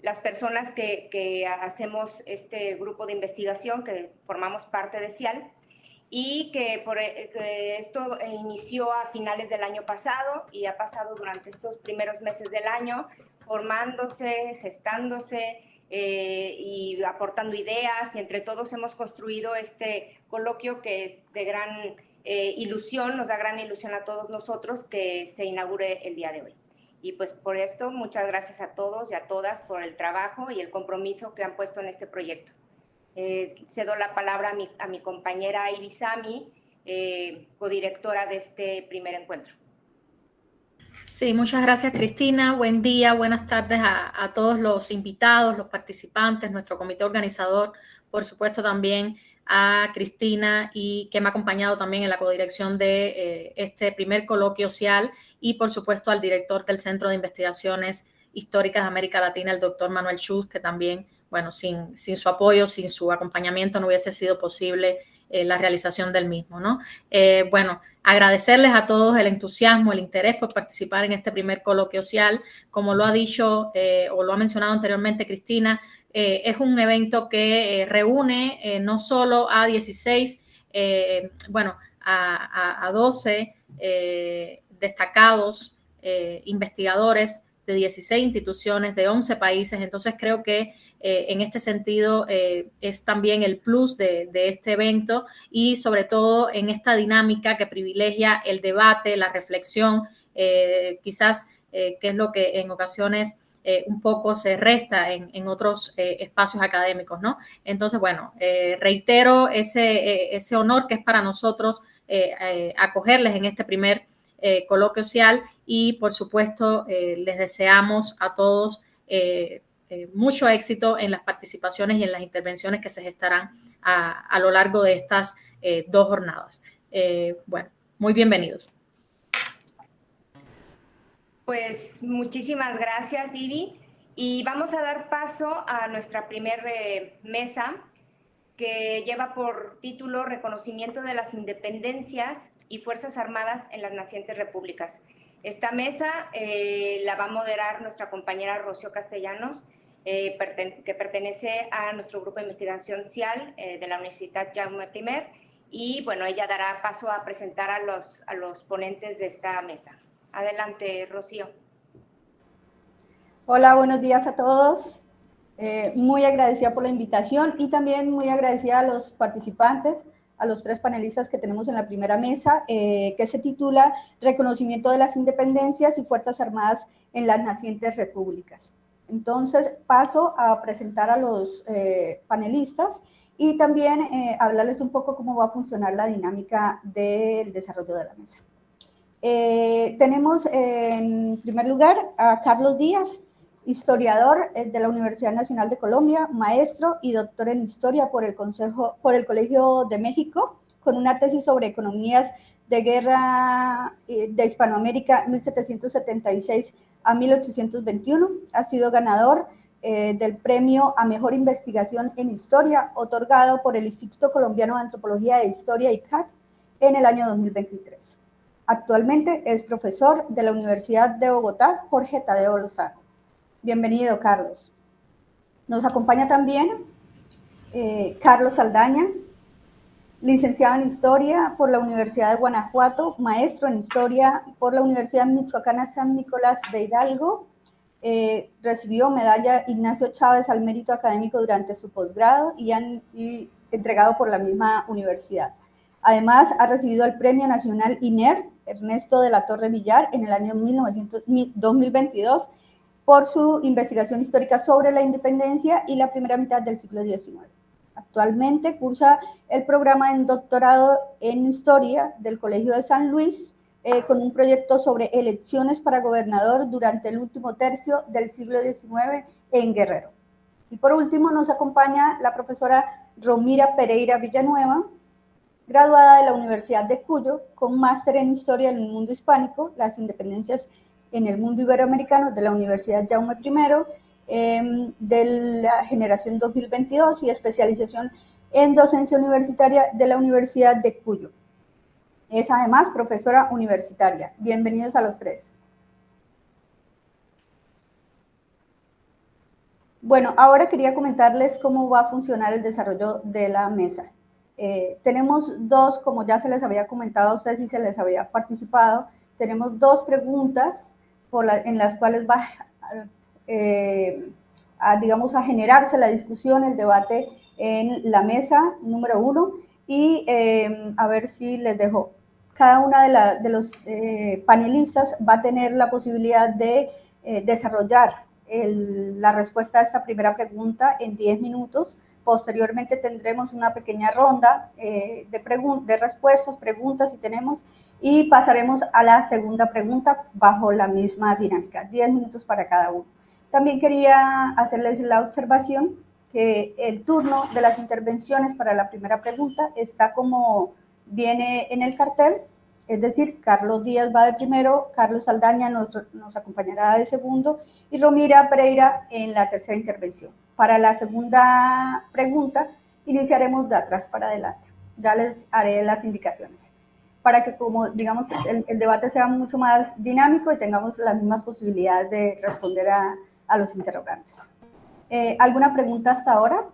las personas que hacemos este grupo de investigación, que formamos parte de CIAL, y que esto inició a finales del año pasado y ha pasado durante estos primeros meses del año, formándose, gestándose y aportando ideas, y entre todos hemos construido este coloquio que es de gran ilusión, nos da gran ilusión a todos nosotros que se inaugure el día de hoy. Y pues por esto, muchas gracias a todos y a todas por el trabajo y el compromiso que han puesto en este proyecto. Cedo la palabra a mi compañera Ivy Sami, codirectora de este primer encuentro. Sí, muchas gracias, Cristina. Buen día, buenas tardes a todos los invitados, los participantes, nuestro comité organizador, por supuesto también a Cristina, y que me ha acompañado también en la codirección de este primer coloquio CIAL, y por supuesto al director del Centro de Investigaciones Históricas de América Latina, el doctor Manuel Schultz, que también, bueno, sin su apoyo, sin su acompañamiento no hubiese sido posible la realización del mismo, ¿no? Bueno, agradecerles a todos el entusiasmo, el interés por participar en este primer coloquio CIAL. Como lo ha dicho o lo ha mencionado anteriormente Cristina, es un evento que reúne no solo a 16, bueno, a 12 destacados investigadores de 16 instituciones de 11 países. Entonces creo que en este sentido es también el plus de este evento, y sobre todo en esta dinámica que privilegia el debate, la reflexión, quizás que es lo que en ocasiones un poco se resta en otros espacios académicos, ¿no? Entonces, bueno, reitero ese honor que es para nosotros acogerles en este primer coloquio CIAL, y por supuesto les deseamos a todos mucho éxito en las participaciones y en las intervenciones que se gestarán a lo largo de estas 2 jornadas. Bueno, muy bienvenidos. Pues muchísimas gracias, Ivy, y vamos a dar paso a nuestra primera mesa, que lleva por título Reconocimiento de las Independencias y Fuerzas Armadas en las Nacientes Repúblicas. Esta mesa la va a moderar nuestra compañera Rocío Castellanos, que pertenece a nuestro grupo de investigación CIAL de la Universidad Jaume I, y bueno, ella dará paso a presentar a los ponentes de esta mesa. Adelante, Rocío. Hola, buenos días a todos. Muy agradecida por la invitación, y también muy agradecida a los participantes, a los 3 panelistas que tenemos en la primera mesa, que se titula Reconocimiento de las Independencias y Fuerzas Armadas en las Nacientes Repúblicas. Entonces, paso a presentar a los panelistas y también hablarles un poco cómo va a funcionar la dinámica del desarrollo de la mesa. Tenemos en primer lugar a Carlos Díaz, historiador de la Universidad Nacional de Colombia, maestro y doctor en historia por el Colegio de México, con una tesis sobre economías de guerra de Hispanoamérica 1776 a 1821. Ha sido ganador del premio a mejor investigación en historia, otorgado por el Instituto Colombiano de Antropología e Historia, ICAT, en el año 2023. Actualmente es profesor de la Universidad de Bogotá, Jorge Tadeo Lozano. Bienvenido, Carlos. Nos acompaña también Carlos Saldaña, licenciado en Historia por la Universidad de Guanajuato, maestro en Historia por la Universidad Michoacana San Nicolás de Hidalgo. Recibió medalla Ignacio Chávez al mérito académico durante su posgrado y entregado por la misma universidad. Además, ha recibido el Premio Nacional INER Ernesto de la Torre Villar en el año 2022 por su investigación histórica sobre la independencia y la primera mitad del siglo XIX. Actualmente cursa el programa en doctorado en Historia del Colegio de San Luis, con un proyecto sobre elecciones para gobernador durante el último tercio del siglo XIX en Guerrero. Y por último nos acompaña la profesora Romira Pereira Villanueva, graduada de la Universidad de Cuyo, con máster en Historia en el Mundo Hispánico, las Independencias en el Mundo Iberoamericano, de la Universidad Jaume I, de la generación 2022, y especialización en docencia universitaria de la Universidad de Cuyo. Es además profesora universitaria. Bienvenidos a los 3. Bueno, ahora quería comentarles cómo va a funcionar el desarrollo de la mesa. Tenemos dos, como ya se les había comentado a ustedes y se les había participado, tenemos dos preguntas en las cuales va digamos, a generarse la discusión, el debate en la mesa número 1 y a ver si les dejo. Cada una de los panelistas va a tener la posibilidad de desarrollar la respuesta a esta primera pregunta en 10 minutos. Posteriormente tendremos una pequeña ronda de respuestas, preguntas si tenemos, y pasaremos a la segunda pregunta bajo la misma dinámica, 10 minutos para cada uno. También quería hacerles la observación que el turno de las intervenciones para la primera pregunta está como viene en el cartel, es decir, Carlos Díaz va de primero, Carlos Saldaña nos acompañará de segundo y Romira Pereira en la tercera intervención. Para la segunda pregunta iniciaremos de atrás para adelante. Ya les haré las indicaciones para que, como digamos, el debate sea mucho más dinámico y tengamos las mismas posibilidades de responder a los interrogantes. ¿Alguna pregunta hasta ahora?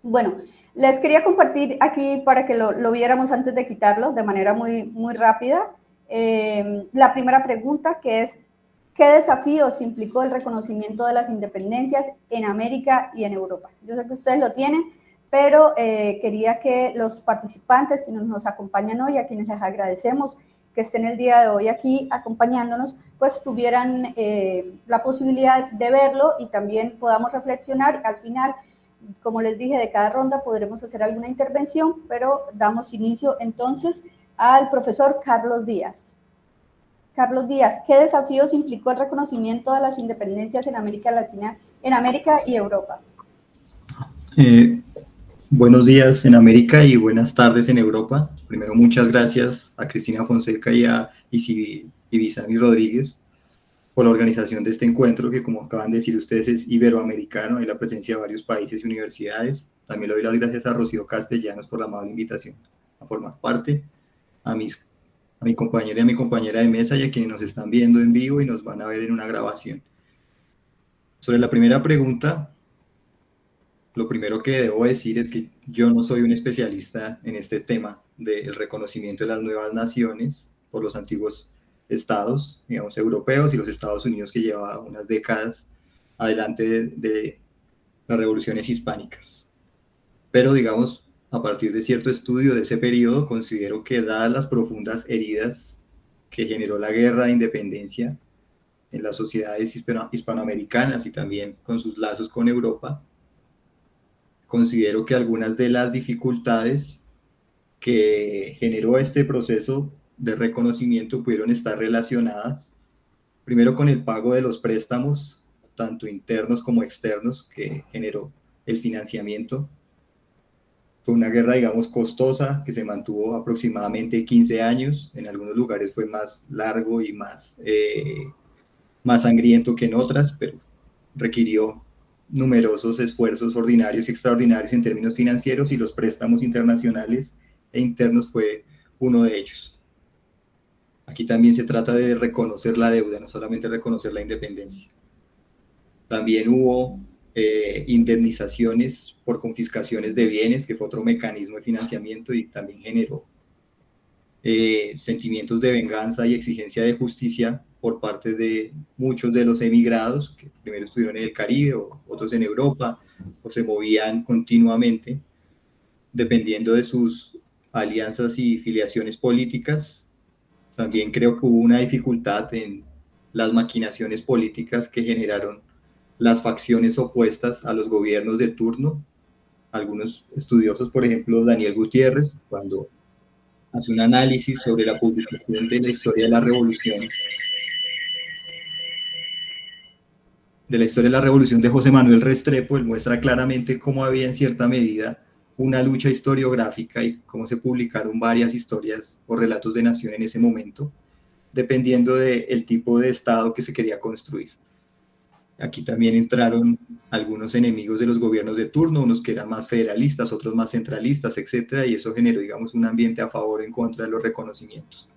Bueno, les quería compartir aquí para que lo viéramos antes de quitarlo de manera muy rápida. La primera pregunta, que es, ¿qué desafíos implicó el reconocimiento de las independencias en América y en Europa? Yo sé que ustedes lo tienen, pero quería que los participantes que nos acompañan hoy, a quienes les agradecemos que estén el día de hoy aquí acompañándonos, pues tuvieran la posibilidad de verlo y también podamos reflexionar. Al final, como les dije, de cada ronda podremos hacer alguna intervención, pero damos inicio entonces al profesor Carlos Díaz. Carlos Díaz, ¿qué desafíos implicó el reconocimiento de las independencias en América Latina, en América y Europa? Buenos días en América y buenas tardes en Europa. Primero, muchas gracias a Cristina Fonseca y a Ibizani Rodríguez por la organización de este encuentro, que como acaban de decir ustedes es iberoamericano, hay la presencia de varios países y universidades. También le doy las gracias a Rocío Castellanos por la amable invitación a formar parte, a mi compañera y a mi compañera de mesa y a quienes nos están viendo en vivo y nos van a ver en una grabación. Sobre la primera pregunta, lo primero que debo decir es que yo no soy un especialista en este tema del reconocimiento de las nuevas naciones por los antiguos estados, digamos, europeos y los Estados Unidos, que lleva unas décadas adelante de las revoluciones hispánicas. Pero, digamos, a partir de cierto estudio de ese periodo, considero que dadas las profundas heridas que generó la guerra de independencia en las sociedades hispanoamericanas y también con sus lazos con Europa, considero que algunas de las dificultades que generó este proceso de reconocimiento pudieron estar relacionadas, primero, con el pago de los préstamos, tanto internos como externos, que generó el financiamiento. Fue una guerra, digamos, costosa, que se mantuvo aproximadamente 15 años. En algunos lugares fue más largo y más sangriento que en otras, pero requirió numerosos esfuerzos ordinarios y extraordinarios en términos financieros, y los préstamos internacionales e internos fue uno de ellos. Aquí también se trata de reconocer la deuda, no solamente reconocer la independencia. También hubo indemnizaciones por confiscaciones de bienes, que fue otro mecanismo de financiamiento y también generó sentimientos de venganza y exigencia de justicia por parte de muchos de los emigrados, que primero estuvieron en el Caribe o otros en Europa, o se movían continuamente, dependiendo de sus alianzas y filiaciones políticas. También creo que hubo una dificultad en las maquinaciones políticas que generaron las facciones opuestas a los gobiernos de turno. Algunos estudiosos, por ejemplo, Daniel Gutiérrez, cuando hace un análisis sobre la publicación de la historia de la revolución, de José Manuel Restrepo, él muestra claramente cómo había en cierta medida una lucha historiográfica y cómo se publicaron varias historias o relatos de nación en ese momento, dependiendo del tipo de Estado que se quería construir. Aquí también entraron algunos enemigos de los gobiernos de turno, unos que eran más federalistas, otros más centralistas, etcétera, y eso generó, digamos, un ambiente a favor o en contra de los reconocimientos.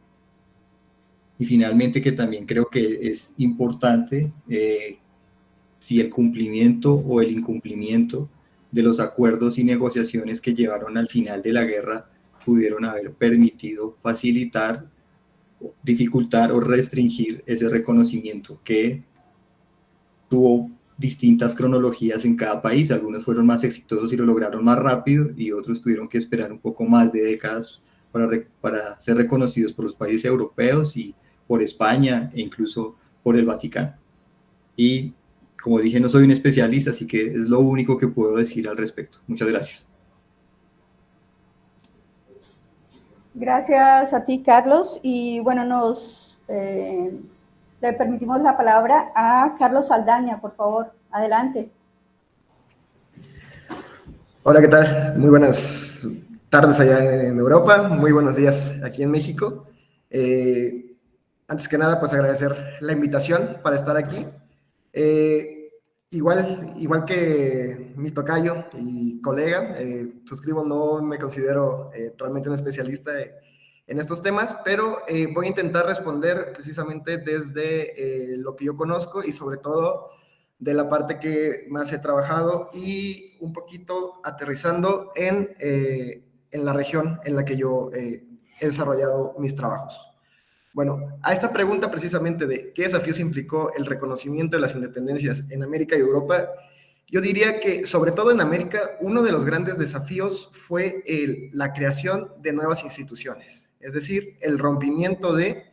Y finalmente, que también creo que es importante si el cumplimiento o el incumplimiento de los acuerdos y negociaciones que llevaron al final de la guerra pudieron haber permitido facilitar, dificultar o restringir ese reconocimiento que tuvo distintas cronologías en cada país. Algunos fueron más exitosos y lo lograron más rápido, y otros tuvieron que esperar un poco más de décadas para ser reconocidos por los países europeos y por España e incluso por el Vaticano. Y como dije, no soy un especialista, así que es lo único que puedo decir al respecto. Muchas gracias. Gracias a ti, Carlos. Y bueno, le permitimos la palabra a Carlos Saldaña, por favor. Adelante. Hola, ¿qué tal? Muy buenas tardes allá en Europa, muy buenos días aquí en México. Antes que nada, pues agradecer la invitación para estar aquí. Igual que mi tocayo y colega, suscribo, no me considero realmente un especialista en estos temas, pero voy a intentar responder precisamente desde lo que yo conozco y sobre todo de la parte que más he trabajado y un poquito aterrizando en la región en la que yo he desarrollado mis trabajos. Bueno, a esta pregunta precisamente de qué desafíos implicó el reconocimiento de las independencias en América y Europa, yo diría que sobre todo en América uno de los grandes desafíos fue la creación de nuevas instituciones, es decir, el rompimiento de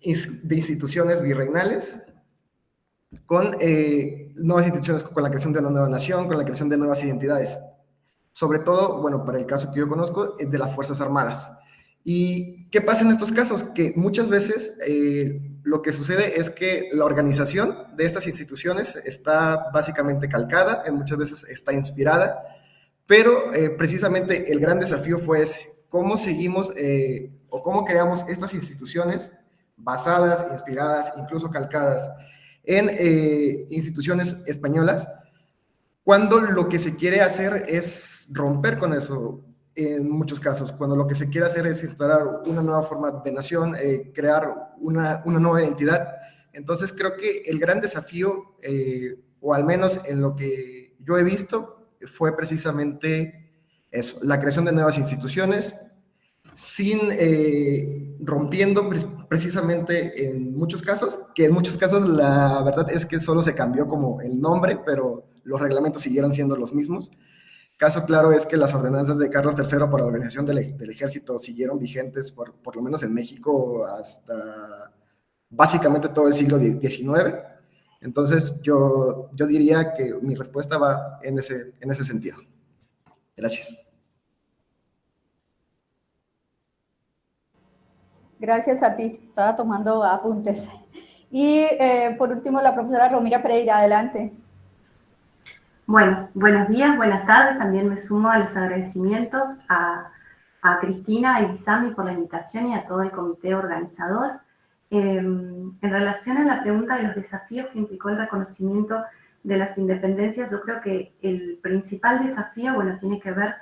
instituciones virreinales con nuevas instituciones, con la creación de una nueva nación, con la creación de nuevas identidades. Sobre todo, bueno, para el caso que yo conozco, es de las Fuerzas Armadas. ¿Y qué pasa en estos casos? Que muchas veces lo que sucede es que la organización de estas instituciones está básicamente calcada, muchas veces está inspirada, pero precisamente el gran desafío fue ese, cómo seguimos o cómo creamos estas instituciones basadas, inspiradas, incluso calcadas en instituciones españolas, cuando lo que se quiere hacer es romper con eso en muchos casos, cuando lo que se quiere hacer es instalar una nueva forma de nación, crear una nueva identidad. Entonces creo que el gran desafío, o al menos en lo que yo he visto, fue precisamente eso, la creación de nuevas instituciones, sin rompiendo precisamente en muchos casos, que en muchos casos la verdad es que solo se cambió como el nombre, pero los reglamentos siguieron siendo los mismos. Caso claro es que las ordenanzas de Carlos III para la organización del ejército siguieron vigentes por lo menos en México hasta básicamente todo el siglo XIX. Entonces yo diría que mi respuesta va en ese sentido. Gracias. Gracias a ti, estaba tomando apuntes. Y por último, la profesora Romira Pereira, adelante. Bueno, buenos días, buenas tardes. También me sumo a los agradecimientos a Cristina, a Ibisami por la invitación y a todo el comité organizador. En relación a la pregunta de los desafíos que implicó el reconocimiento de las independencias, yo creo que el principal desafío, bueno, tiene que ver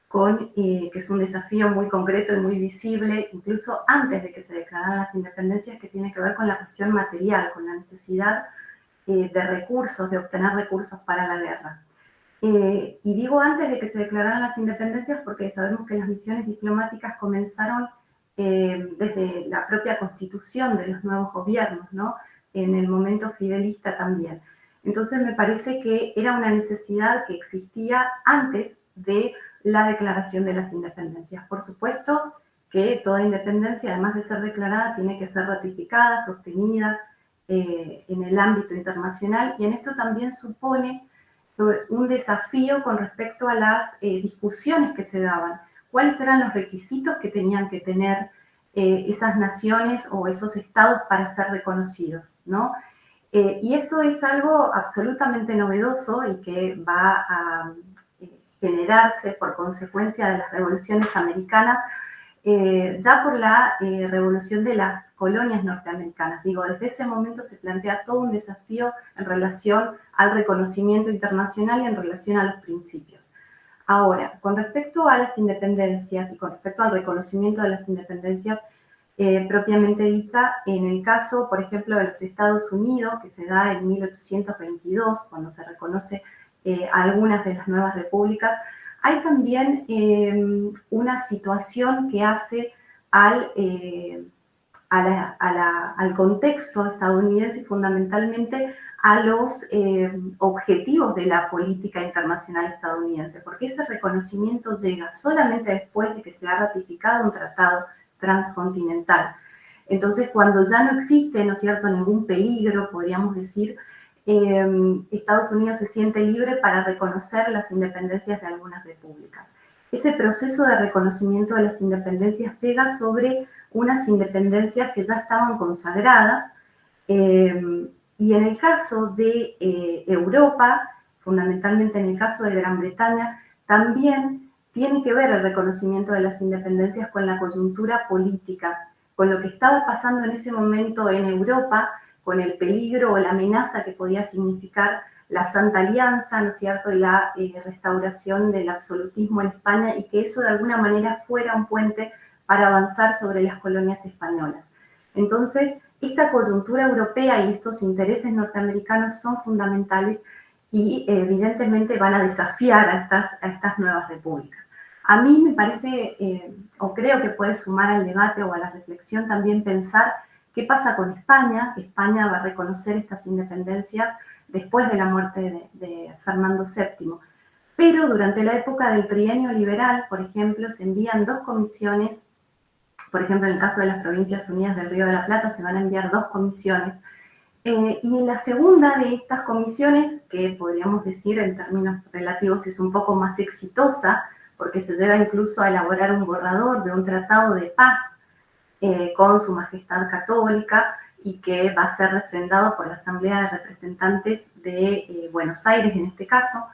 con que es un desafío muy concreto y muy visible, incluso antes de que se declararan las independencias, que tiene que ver con la cuestión material, con la necesidad de recursos, de obtener recursos para la guerra. Y digo antes de que se declararan las independencias porque sabemos que las misiones diplomáticas comenzaron desde la propia constitución de los nuevos gobiernos, ¿no? En el momento fidelista también. Entonces me parece que era una necesidad que existía antes de la declaración de las independencias. Por supuesto que toda independencia, además de ser declarada, tiene que ser ratificada, sostenida en el ámbito internacional, y en esto también supone un desafío con respecto a las discusiones que se daban. ¿Cuáles eran los requisitos que tenían que tener esas naciones o esos estados para ser reconocidos, ¿no? Y esto es algo absolutamente novedoso y que va a generarse por consecuencia de las revoluciones americanas, ya por la revolución de las colonias norteamericanas. Digo, desde ese momento se plantea todo un desafío en relación al reconocimiento internacional y en relación a los principios. Ahora, con respecto a las independencias y con respecto al reconocimiento de las independencias, propiamente dicha. En el caso, por ejemplo, de los Estados Unidos, que se da en 1822, cuando se reconoce algunas de las nuevas repúblicas, hay también una situación que hace al contexto estadounidense y fundamentalmente a los objetivos de la política internacional estadounidense, porque ese reconocimiento llega solamente después de que se ha ratificado un tratado transcontinental. Entonces, cuando ya no existe, ¿no es cierto?, ningún peligro, podríamos decir, Estados Unidos se siente libre para reconocer las independencias de algunas repúblicas. Ese proceso de reconocimiento de las independencias llega sobre unas independencias que ya estaban consagradas, y en el caso de Europa, fundamentalmente en el caso de Gran Bretaña, también tiene que ver el reconocimiento de las independencias con la coyuntura política, con lo que estaba pasando en ese momento en Europa, con el peligro o la amenaza que podía significar la Santa Alianza, ¿no es cierto?, y la restauración del absolutismo en España, y que eso de alguna manera fuera un puente para avanzar sobre las colonias españolas. Entonces, esta coyuntura europea y estos intereses norteamericanos son fundamentales y evidentemente van a desafiar a estas nuevas repúblicas. A mí me parece, o creo que puede sumar al debate o a la reflexión también pensar qué pasa con España. España va a reconocer estas independencias después de la muerte de Fernando VII. Pero durante la época del trienio liberal, por ejemplo, se envían 2 comisiones. Por ejemplo, en el caso de las Provincias Unidas del Río de la Plata se van a enviar 2 comisiones. Y en la segunda de estas comisiones, que podríamos decir en términos relativos es un poco más exitosa, porque se llega incluso a elaborar un borrador de un tratado de paz con Su Majestad Católica, y que va a ser refrendado por la Asamblea de Representantes de Buenos Aires en este caso.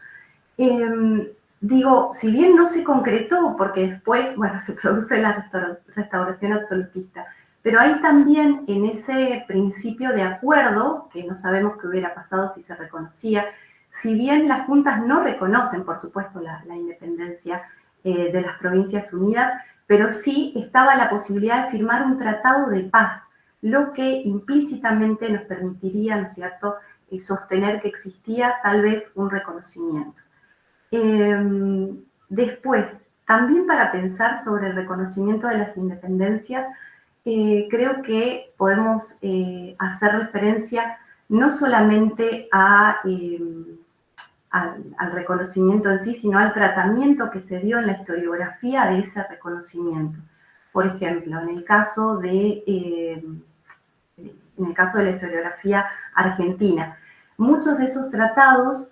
Digo, si bien no se concretó, porque después, bueno, se produce la restauración absolutista, pero hay también en ese principio de acuerdo, que no sabemos qué hubiera pasado si se reconocía, si bien las juntas no reconocen, por supuesto, la independencia de las Provincias Unidas, pero sí estaba la posibilidad de firmar un tratado de paz, lo que implícitamente nos permitiría, ¿no es cierto?, sostener que existía tal vez un reconocimiento. Después, también para pensar sobre el reconocimiento de las independencias, creo que podemos hacer referencia no solamente al reconocimiento en sí, sino al tratamiento que se dio en la historiografía de ese reconocimiento. Por ejemplo, en el caso de la historiografía argentina, muchos de esos tratados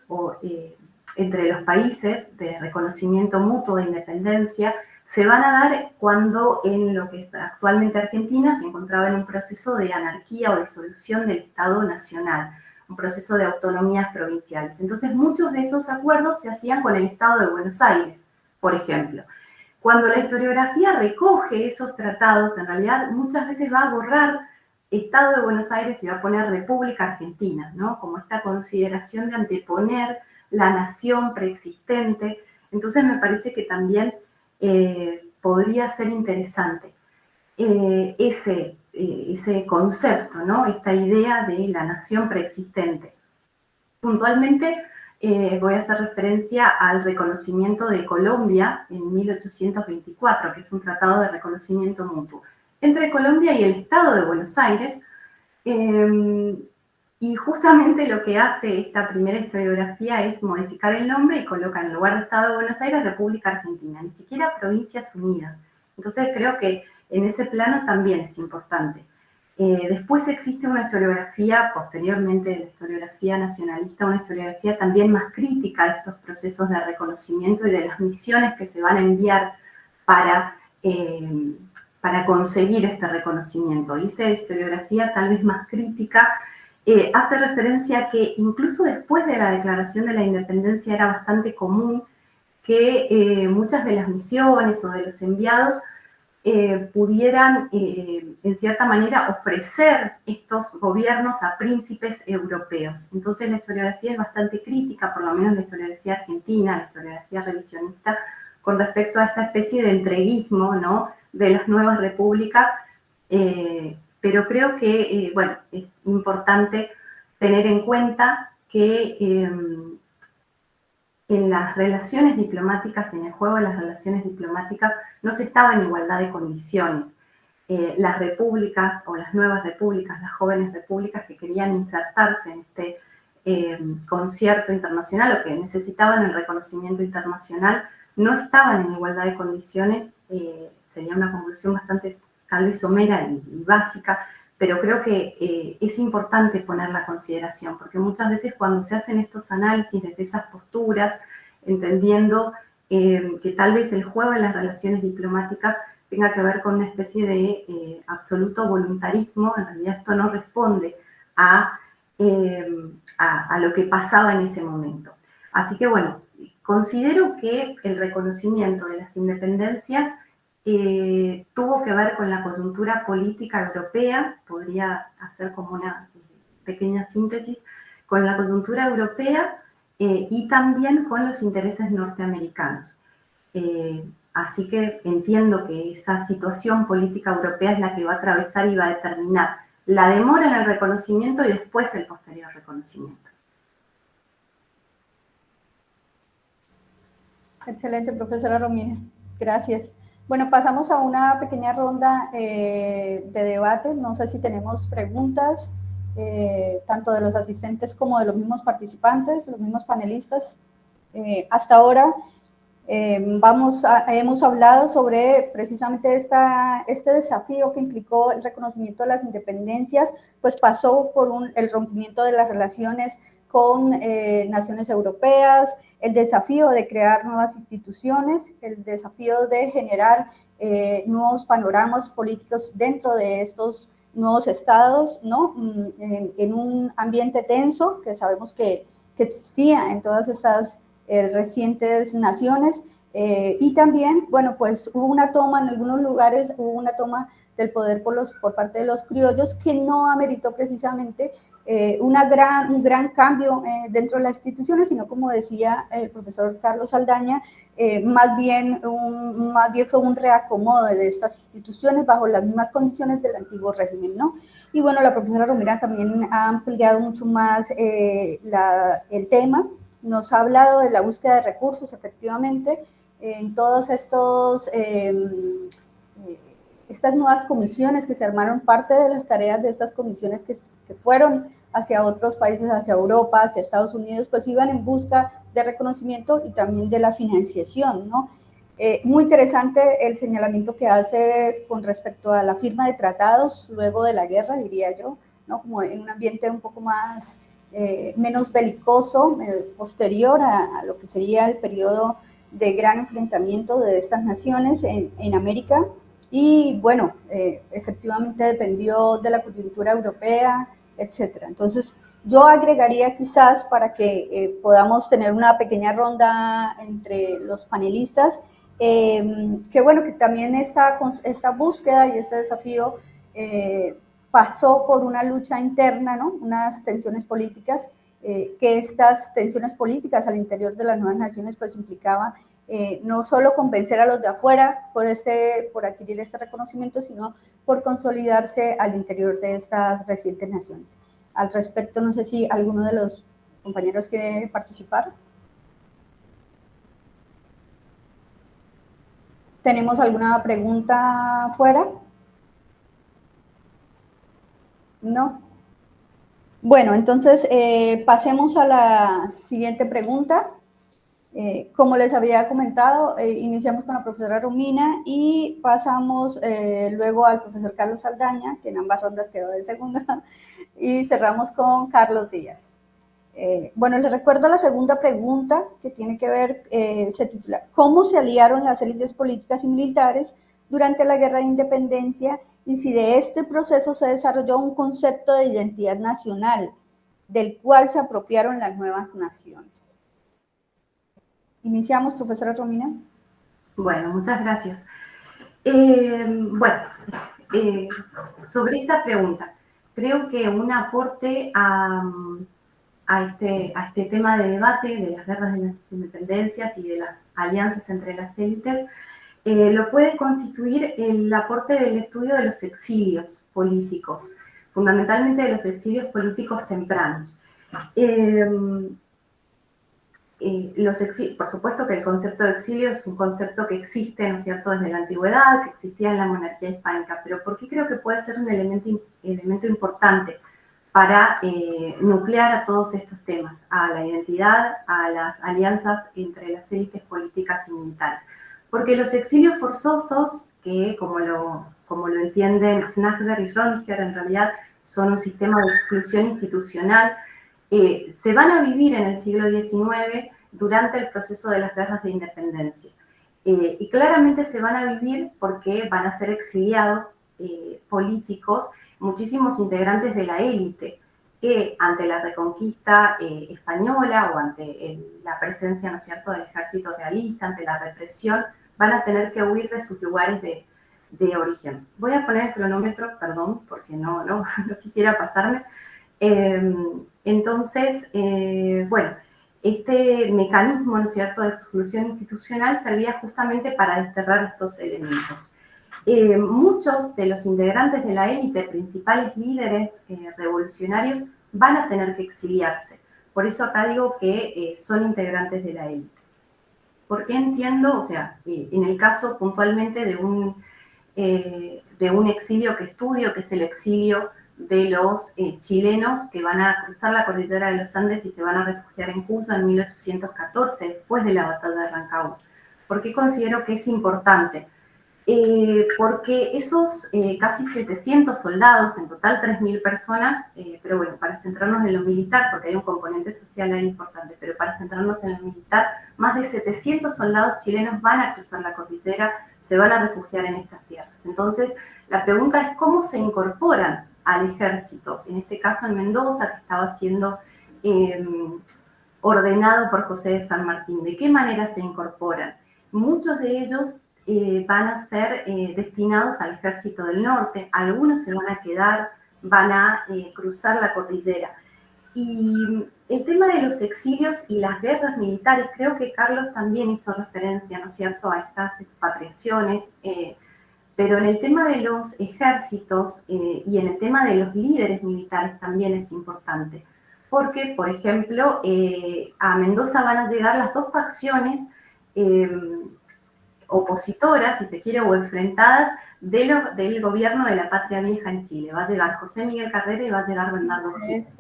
entre los países de reconocimiento mutuo de independencia se van a dar cuando en lo que es actualmente Argentina se encontraba en un proceso de anarquía o disolución del Estado Nacional, un proceso de autonomías provinciales. Entonces, muchos de esos acuerdos se hacían con el Estado de Buenos Aires, por ejemplo. Cuando la historiografía recoge esos tratados, en realidad muchas veces va a borrar Estado de Buenos Aires y va a poner República Argentina, ¿no?, como esta consideración de anteponer la nación preexistente. Entonces me parece que también podría ser interesante ese concepto, ¿no?, esta idea de la nación preexistente. Puntualmente voy a hacer referencia al reconocimiento de Colombia en 1824, que es un tratado de reconocimiento mutuo entre Colombia y el Estado de Buenos Aires. Y justamente lo que hace esta primera historiografía es modificar el nombre y coloca en lugar de Estado de Buenos Aires República Argentina, ni siquiera Provincias Unidas. Entonces creo que en ese plano también es importante. Después existe una historiografía, posteriormente de la historiografía nacionalista, una historiografía también más crítica de estos procesos de reconocimiento y de las misiones que se van a enviar para conseguir este reconocimiento. Y esta historiografía tal vez más crítica hace referencia a que incluso después de la declaración de la independencia era bastante común que muchas de las misiones o de los enviados pudieran, en cierta manera, ofrecer estos gobiernos a príncipes europeos. Entonces la historiografía es bastante crítica, por lo menos la historiografía argentina, la historiografía revisionista, con respecto a esta especie de entreguismo, ¿no?, de las nuevas repúblicas Pero creo que, bueno, es importante tener en cuenta que en las relaciones diplomáticas, en el juego de las relaciones diplomáticas, no se estaba en igualdad de condiciones. Las repúblicas o las nuevas repúblicas, las jóvenes repúblicas que querían insertarse en este concierto internacional o que necesitaban el reconocimiento internacional, no estaban en igualdad de condiciones. Sería una conclusión bastante tal vez somera y básica, pero creo que es importante ponerla a consideración, porque muchas veces cuando se hacen estos análisis desde esas posturas, entendiendo que tal vez el juego de las relaciones diplomáticas tenga que ver con una especie de absoluto voluntarismo, en realidad esto no responde a lo que pasaba en ese momento. Así que bueno, considero que el reconocimiento de las independencias tuvo que ver con la coyuntura política europea, podría hacer como una pequeña síntesis, con la coyuntura europea y también con los intereses norteamericanos. Así que entiendo que esa situación política europea es la que va a atravesar y va a determinar la demora en el reconocimiento y después el posterior reconocimiento. Excelente, profesora Romina. Gracias. Bueno, pasamos a una pequeña ronda de debate. No sé si tenemos preguntas, tanto de los asistentes como de los mismos participantes, los mismos panelistas. Hasta ahora hemos hablado sobre precisamente este desafío que implicó el reconocimiento de las independencias, pues pasó por el rompimiento de las relaciones con naciones europeas, el desafío de crear nuevas instituciones, el desafío de generar nuevos panoramas políticos dentro de estos nuevos estados, ¿no? En un ambiente tenso que sabemos que existía en todas esas recientes naciones, y también, bueno, pues hubo una toma, en algunos lugares hubo una toma del poder por parte de los criollos que no ameritó precisamente un gran cambio dentro de las instituciones, sino como decía el profesor Carlos Saldaña, más bien fue un reacomodo de estas instituciones bajo las mismas condiciones del antiguo régimen, ¿no? Y bueno, la profesora Romina también ha ampliado mucho más el tema, nos ha hablado de la búsqueda de recursos, efectivamente, en todos estas nuevas comisiones que se armaron, parte de las tareas de estas comisiones que fueron hacia otros países, hacia Europa, hacia Estados Unidos, pues iban en busca de reconocimiento y también de la financiación, ¿no? Muy interesante el señalamiento que hace con respecto a la firma de tratados luego de la guerra, diría yo, ¿no? Como en un ambiente un poco más, menos belicoso, posterior a lo que sería el periodo de gran enfrentamiento de estas naciones en América. Y bueno, efectivamente dependió de la coyuntura europea, etcétera. Entonces, yo agregaría quizás para que podamos tener una pequeña ronda entre los panelistas, que bueno, que también esta búsqueda y este desafío pasó por una lucha interna, ¿no? Unas tensiones políticas, que estas tensiones políticas al interior de las nuevas naciones pues implicaba no solo convencer a los de afuera por adquirir este reconocimiento, sino por consolidarse al interior de estas recientes naciones. Al respecto, no sé si alguno de los compañeros quiere participar. ¿Tenemos alguna pregunta fuera? No. Bueno, entonces pasemos a la siguiente pregunta. Como les había comentado, iniciamos con la profesora Romina y pasamos luego al profesor Carlos Saldaña, que en ambas rondas quedó de segunda, y cerramos con Carlos Díaz. Bueno, les recuerdo la segunda pregunta, que tiene que ver, se titula ¿Cómo se aliaron las élites políticas y militares durante la Guerra de Independencia y si de este proceso se desarrolló un concepto de identidad nacional del cual se apropiaron las nuevas naciones? Iniciamos, profesora Romina. Bueno, muchas gracias. Sobre esta pregunta, creo que un aporte a este tema de debate de las guerras de las independencias y de las alianzas entre las élites lo puede constituir el aporte del estudio de los exilios políticos, fundamentalmente de los exilios políticos tempranos. Por supuesto que el concepto de exilio es un concepto que existe, ¿no es cierto?, desde la antigüedad, que existía en la monarquía hispánica, pero ¿por qué creo que puede ser un elemento importante para nuclear a todos estos temas, a la identidad, a las alianzas entre las élites políticas y militares? Porque los exilios forzosos, que como lo entienden Snackder y Roniger, en realidad son un sistema de exclusión institucional, se van a vivir en el siglo XIX durante el proceso de las guerras de independencia. Y claramente se van a vivir porque van a ser exiliados políticos muchísimos integrantes de la élite, que ante la reconquista española o ante la presencia, ¿no es cierto?, del ejército realista, ante la represión, van a tener que huir de sus lugares de origen. Voy a poner el cronómetro, perdón, porque no quisiera pasarme. Entonces, bueno, este mecanismo, ¿no es cierto?, de exclusión institucional servía justamente para desterrar estos elementos. Muchos de los integrantes de la élite, principales líderes revolucionarios, van a tener que exiliarse. Por eso acá digo que son integrantes de la élite. ¿Por qué entiendo? O sea, en el caso puntualmente de un exilio que estudio, que es el exilio de los chilenos que van a cruzar la cordillera de los Andes y se van a refugiar en Cuyo en 1814, después de la batalla de Rancagua. ¿Por qué considero que es importante? Porque esos casi 700 soldados, en total 3.000 personas, pero bueno, para centrarnos en lo militar, porque hay un componente social ahí importante, pero para centrarnos en lo militar, más de 700 soldados chilenos van a cruzar la cordillera, se van a refugiar en estas tierras. Entonces, la pregunta es cómo se incorporan al ejército, en este caso en Mendoza, que estaba siendo ordenado por José de San Martín. ¿De qué manera se incorporan? Muchos de ellos van a ser destinados al ejército del norte, algunos se van a quedar, van a cruzar la cordillera. Y el tema de los exilios y las guerras militares, creo que Carlos también hizo referencia, ¿no es cierto?, a estas expatriaciones, pero en el tema de los ejércitos y en el tema de los líderes militares también es importante, porque, por ejemplo, a Mendoza van a llegar las dos facciones opositoras, si se quiere, o enfrentadas del gobierno de la Patria Vieja en Chile. Va a llegar José Miguel Carrera y va a llegar Bernardo Higgins.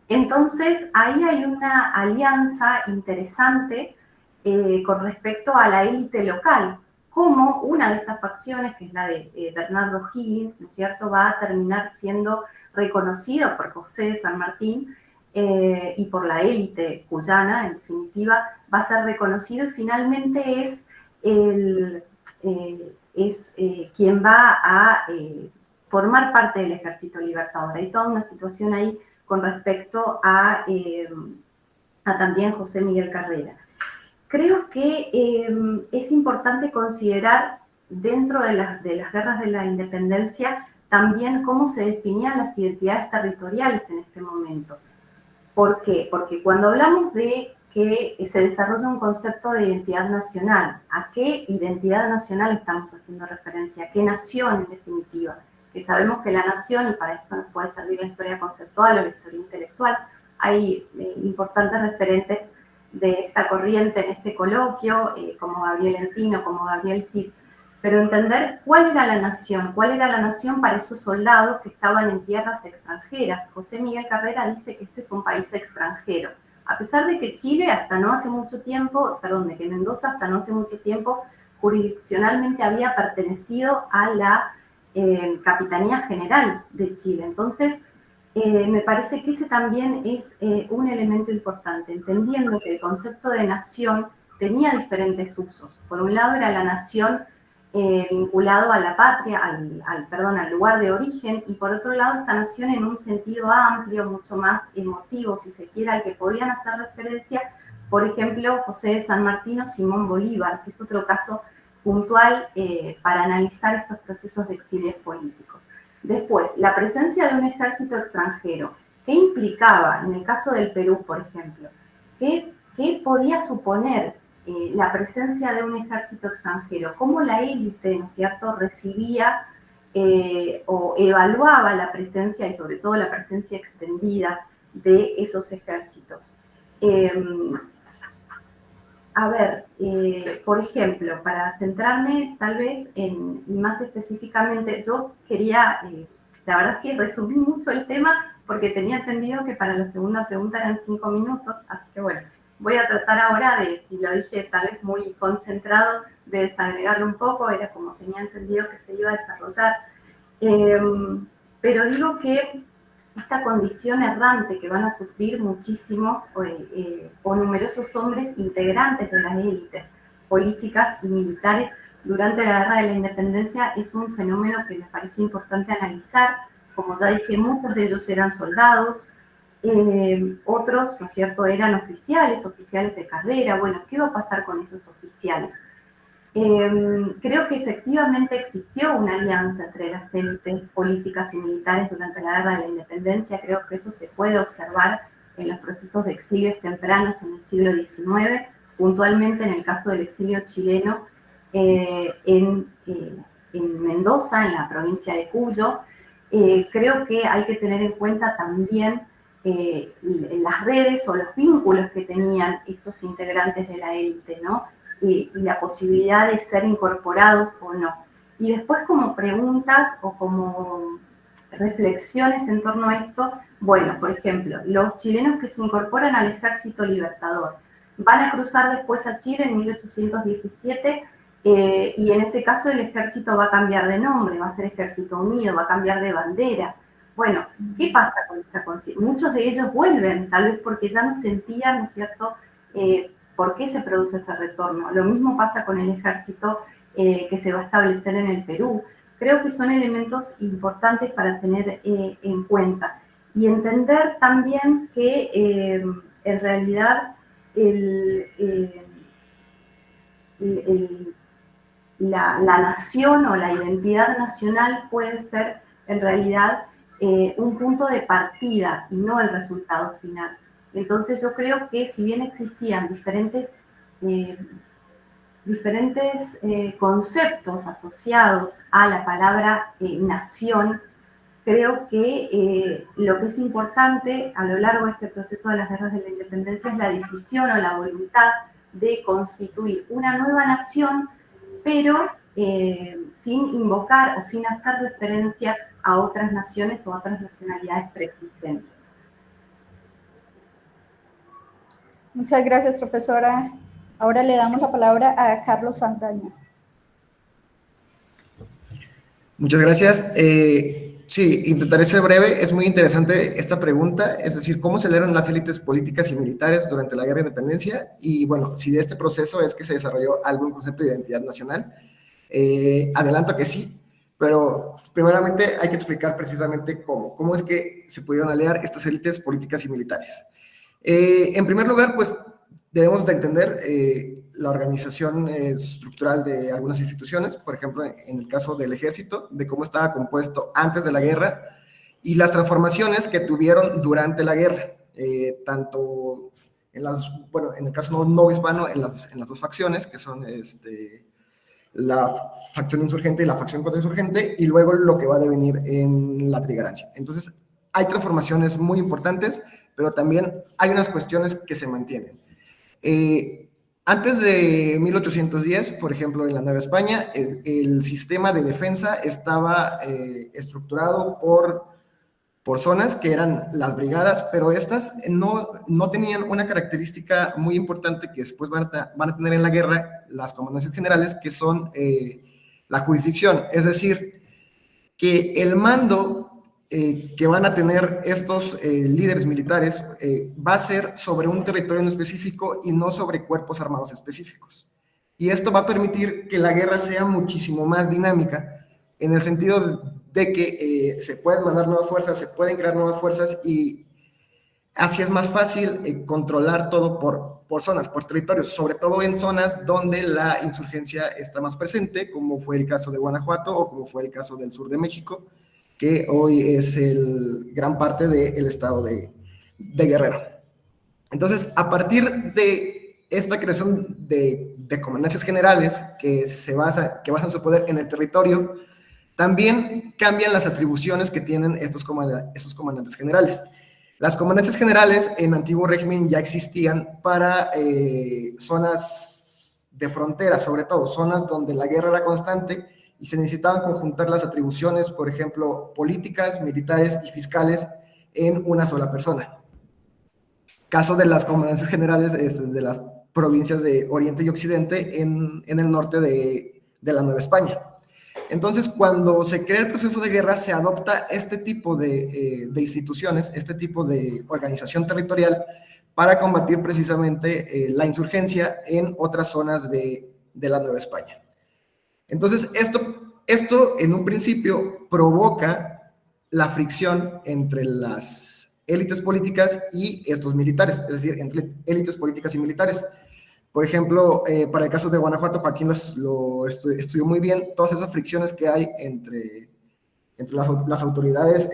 Entonces, ahí hay una alianza interesante con respecto a la élite local, como una de estas facciones, que es la de Bernardo Higgins, ¿no es cierto?, va a terminar siendo reconocido por José de San Martín y por la élite cuyana, en definitiva, va a ser reconocido y finalmente es quien va a formar parte del Ejército Libertador. Hay toda una situación ahí con respecto a también José Miguel Carrera. Creo que es importante considerar dentro de las guerras de la independencia también cómo se definían las identidades territoriales en este momento. ¿Por qué? Porque cuando hablamos de que se desarrolla un concepto de identidad nacional, ¿a qué identidad nacional estamos haciendo referencia? ¿A qué nación en definitiva? Que sabemos que la nación, y para esto nos puede servir la historia conceptual o la historia intelectual, hay importantes referentes de esta corriente en este coloquio, como Gabriel Entino, como Gabriel Cid, pero entender cuál era la nación para esos soldados que estaban en tierras extranjeras. José Miguel Carrera dice que este es un país extranjero, a pesar de que Chile hasta no hace mucho tiempo, de que Mendoza hasta no hace mucho tiempo jurisdiccionalmente había pertenecido a la Capitanía General de Chile. Entonces, me parece que ese también es un elemento importante, entendiendo que el concepto de nación tenía diferentes usos. Por un lado era la nación vinculado a la patria, al lugar de origen, y por otro lado esta nación en un sentido amplio, mucho más emotivo, si se quiere, al que podían hacer referencia, por ejemplo, José de San Martín o Simón Bolívar, que es otro caso puntual para analizar estos procesos de exilios políticos. Después, la presencia de un ejército extranjero, ¿qué implicaba en el caso del Perú, por ejemplo? ¿Qué podía suponer la presencia de un ejército extranjero, cómo la élite, ¿no es cierto?, recibía o evaluaba la presencia y sobre todo la presencia extendida de esos ejércitos. Por ejemplo, para centrarme tal vez y más específicamente, yo quería, la verdad es que resumí mucho el tema porque tenía entendido que para la segunda pregunta eran 5 minutos, así que bueno, voy a tratar ahora de, si lo dije tal vez muy concentrado, de desagregarlo un poco, era como tenía entendido que se iba a desarrollar. Pero digo que esta condición errante que van a sufrir muchísimos o numerosos hombres integrantes de las élites políticas y militares durante la Guerra de la Independencia es un fenómeno que me parece importante analizar. Como ya dije, muchos de ellos eran soldados, otros, ¿no es cierto?, eran oficiales de carrera. Bueno, ¿qué va a pasar con esos oficiales? Creo que efectivamente existió una alianza entre las élites políticas y militares durante la Guerra de la Independencia. Creo que eso se puede observar en los procesos de exilios tempranos en el siglo XIX, puntualmente en el caso del exilio chileno en Mendoza, en la provincia de Cuyo. Creo que hay que tener en cuenta también las redes o los vínculos que tenían estos integrantes de la élite, ¿no? Y la posibilidad de ser incorporados o no. Y después, como preguntas o como reflexiones en torno a esto, bueno, por ejemplo, los chilenos que se incorporan al Ejército Libertador van a cruzar después a Chile en 1817 y en ese caso el ejército va a cambiar de nombre, va a ser Ejército Unido, va a cambiar de bandera. Bueno, ¿qué pasa con esa conciencia? Muchos de ellos vuelven, tal vez porque ya no sentían, ¿no es cierto?, ¿por qué se produce ese retorno? Lo mismo pasa con el ejército que se va a establecer en el Perú. Creo que son elementos importantes para tener en cuenta y entender también que en realidad la nación o la identidad nacional puede ser en realidad un punto de partida y no el resultado final. Entonces yo creo que si bien existían diferentes conceptos asociados a la palabra nación, creo que lo que es importante a lo largo de este proceso de las guerras de la independencia es la decisión o la voluntad de constituir una nueva nación, pero sin invocar o sin hacer referencia a otras naciones o a otras nacionalidades preexistentes. Muchas gracias, profesora. Ahora le damos la palabra a Carlos Saldaña. Muchas gracias. Sí, intentaré ser breve. Es muy interesante esta pregunta, es decir, ¿cómo se celebran las élites políticas y militares durante la Guerra de Independencia? Y bueno, si de este proceso es que se desarrolló algún concepto de identidad nacional. Adelanto que sí, pero primeramente hay que explicar precisamente cómo es que se pudieron aliar estas élites políticas y militares. En primer lugar, pues debemos de entender la organización estructural de algunas instituciones, por ejemplo, en el caso del ejército, de cómo estaba compuesto antes de la guerra y las transformaciones que tuvieron durante la guerra, tanto en el caso no hispano, en las dos facciones, que son la facción insurgente y la facción contrainsurgente, y luego lo que va a devenir en la trigerancia. Entonces, hay transformaciones muy importantes, pero también hay unas cuestiones que se mantienen. Antes de 1810, por ejemplo, en la Nueva España, el sistema de defensa estaba estructurado por zonas que eran las brigadas, pero estas no tenían una característica muy importante que después van a tener en la guerra las comandancias generales, que son la jurisdicción, es decir, que el mando que van a tener estos líderes militares va a ser sobre un territorio en específico y no sobre cuerpos armados específicos. Y esto va a permitir que la guerra sea muchísimo más dinámica, en el sentido de que se pueden mandar nuevas fuerzas, se pueden crear nuevas fuerzas y así es más fácil controlar todo por zonas, por territorios, sobre todo en zonas donde la insurgencia está más presente, como fue el caso de Guanajuato o como fue el caso del sur de México, que hoy es gran parte del estado de Guerrero. Entonces, a partir de esta creación de comandancias generales que basan su poder en el territorio, también cambian las atribuciones que tienen estos comandantes generales. Las comandancias generales en antiguo régimen ya existían para zonas de frontera, sobre todo zonas donde la guerra era constante y se necesitaban conjuntar las atribuciones, por ejemplo, políticas, militares y fiscales en una sola persona. Caso de las comandancias generales de las provincias de Oriente y Occidente en el norte de la Nueva España. Entonces, cuando se crea el proceso de guerra, se adopta este tipo de instituciones, este tipo de organización territorial para combatir precisamente la insurgencia en otras zonas de la Nueva España. Entonces, esto en un principio provoca la fricción entre las élites políticas y estos militares, es decir, entre élites políticas y militares. Por ejemplo, para el caso de Guanajuato, Joaquín lo estudió muy bien, todas esas fricciones que hay entre las autoridades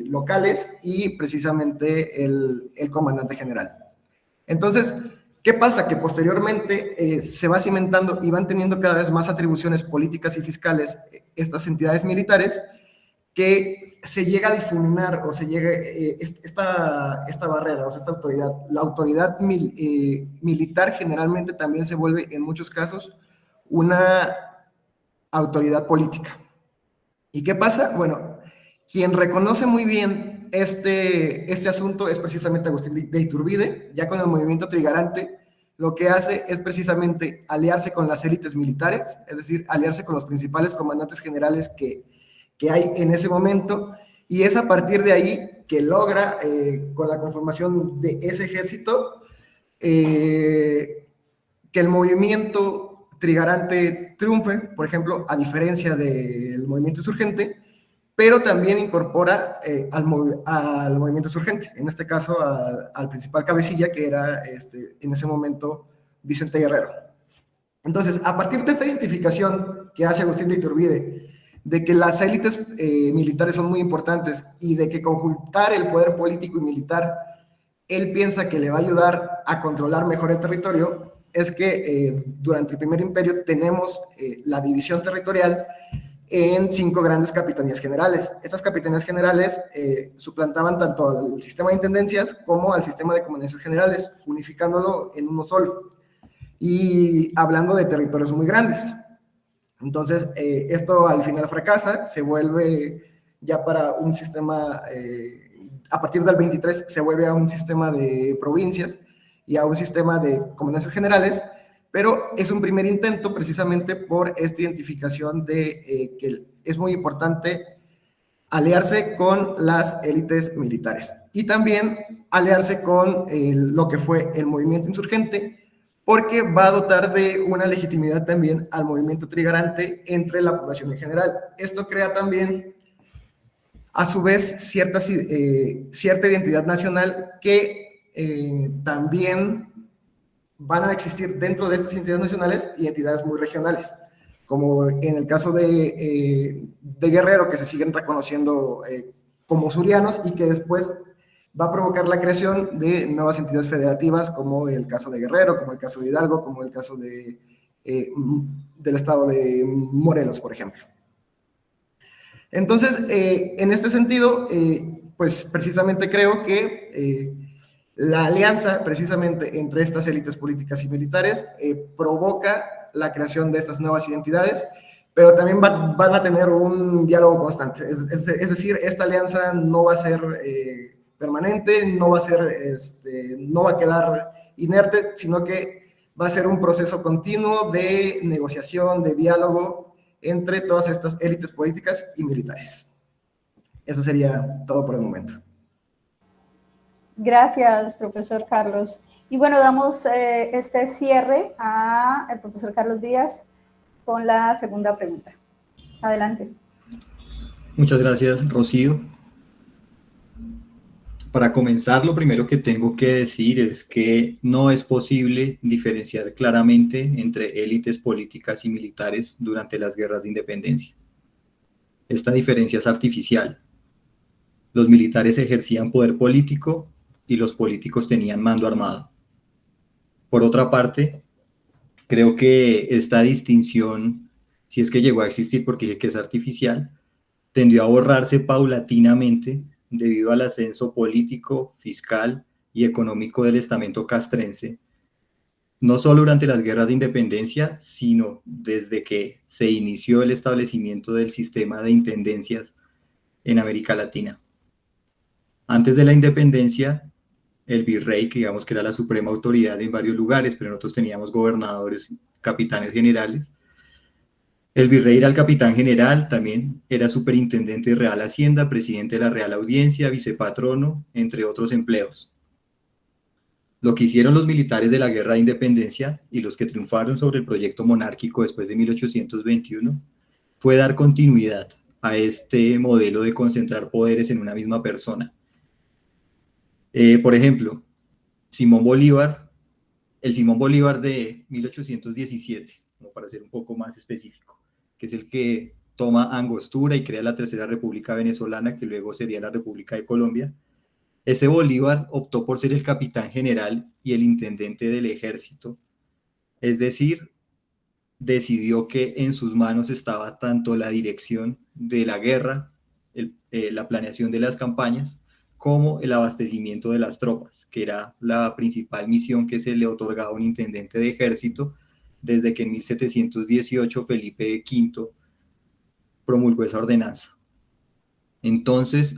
locales y precisamente el comandante general. Entonces, ¿qué pasa? Que posteriormente se va cimentando y van teniendo cada vez más atribuciones políticas y fiscales estas entidades militares, que se llega a difuminar o se llega esta barrera, o sea, esta autoridad. La autoridad militar generalmente también se vuelve en muchos casos una autoridad política. ¿Y qué pasa? Bueno, quien reconoce muy bien este asunto es precisamente Agustín de Iturbide. Ya con el movimiento trigarante, lo que hace es precisamente aliarse con las élites militares, es decir, aliarse con los principales comandantes generales que hay en ese momento, y es a partir de ahí que logra, con la conformación de ese ejército, que el movimiento trigarante triunfe, por ejemplo, a diferencia del movimiento insurgente, pero también incorpora al movimiento insurgente, en este caso al principal cabecilla, que era en ese momento Vicente Guerrero. Entonces, a partir de esta identificación que hace Agustín de Iturbide, de que las élites militares son muy importantes y de que conjuntar el poder político y militar, él piensa que le va a ayudar a controlar mejor el territorio, es que durante el Primer Imperio tenemos la división territorial en 5 grandes capitanías generales. Estas capitanías generales suplantaban tanto al sistema de intendencias como al sistema de comandancias generales, unificándolo en uno solo y hablando de territorios muy grandes. Entonces, esto al final fracasa, se vuelve ya para un sistema, a partir del 23 se vuelve a un sistema de provincias y a un sistema de comandancias generales, pero es un primer intento precisamente por esta identificación de que es muy importante aliarse con las élites militares y también aliarse con lo que fue el movimiento insurgente, porque va a dotar de una legitimidad también al movimiento trigarante entre la población en general. Esto crea también, a su vez, cierta identidad nacional que también van a existir dentro de estas entidades nacionales identidades muy regionales, como en el caso de Guerrero, que se siguen reconociendo como surianos y que después va a provocar la creación de nuevas entidades federativas, como el caso de Guerrero, como el caso de Hidalgo, como el caso del estado de Morelos, por ejemplo. Entonces, en este sentido, pues precisamente creo que la alianza precisamente entre estas élites políticas y militares provoca la creación de estas nuevas identidades, pero también van a tener un diálogo constante. Es decir, esta alianza no va a ser permanente, no va a quedar inerte, sino que va a ser un proceso continuo de negociación, de diálogo entre todas estas élites políticas y militares. Eso sería todo por el momento. Gracias, profesor Carlos. Y bueno, damos este cierre al profesor Carlos Díaz con la segunda pregunta. Adelante. Muchas gracias, Rocío. Para comenzar, lo primero que tengo que decir es que no es posible diferenciar claramente entre élites políticas y militares durante las guerras de independencia. Esta diferencia es artificial. Los militares ejercían poder político y los políticos tenían mando armado. Por otra parte, creo que esta distinción, si es que llegó a existir porque dije que es artificial, tendió a borrarse paulatinamente debido al ascenso político, fiscal y económico del estamento castrense, no solo durante las guerras de independencia, sino desde que se inició el establecimiento del sistema de intendencias en América Latina. Antes de la independencia, el virrey, que digamos que era la suprema autoridad en varios lugares, pero nosotros teníamos gobernadores, capitanes generales. El virrey era el capitán general, también era superintendente de Real Hacienda, presidente de la Real Audiencia, vicepatrono, entre otros empleos. Lo que hicieron los militares de la Guerra de Independencia y los que triunfaron sobre el proyecto monárquico después de 1821 fue dar continuidad a este modelo de concentrar poderes en una misma persona. Por ejemplo, Simón Bolívar, el Simón Bolívar de 1817, como para ser un poco más específico, que es el que toma Angostura y crea la Tercera República Venezolana, que luego sería la República de Colombia. Ese Bolívar optó por ser el capitán general y el intendente del ejército, es decir, decidió que en sus manos estaba tanto la dirección de la guerra, la planeación de las campañas, como el abastecimiento de las tropas, que era la principal misión que se le otorgaba a un intendente de ejército desde que en 1718 Felipe V promulgó esa ordenanza. Entonces,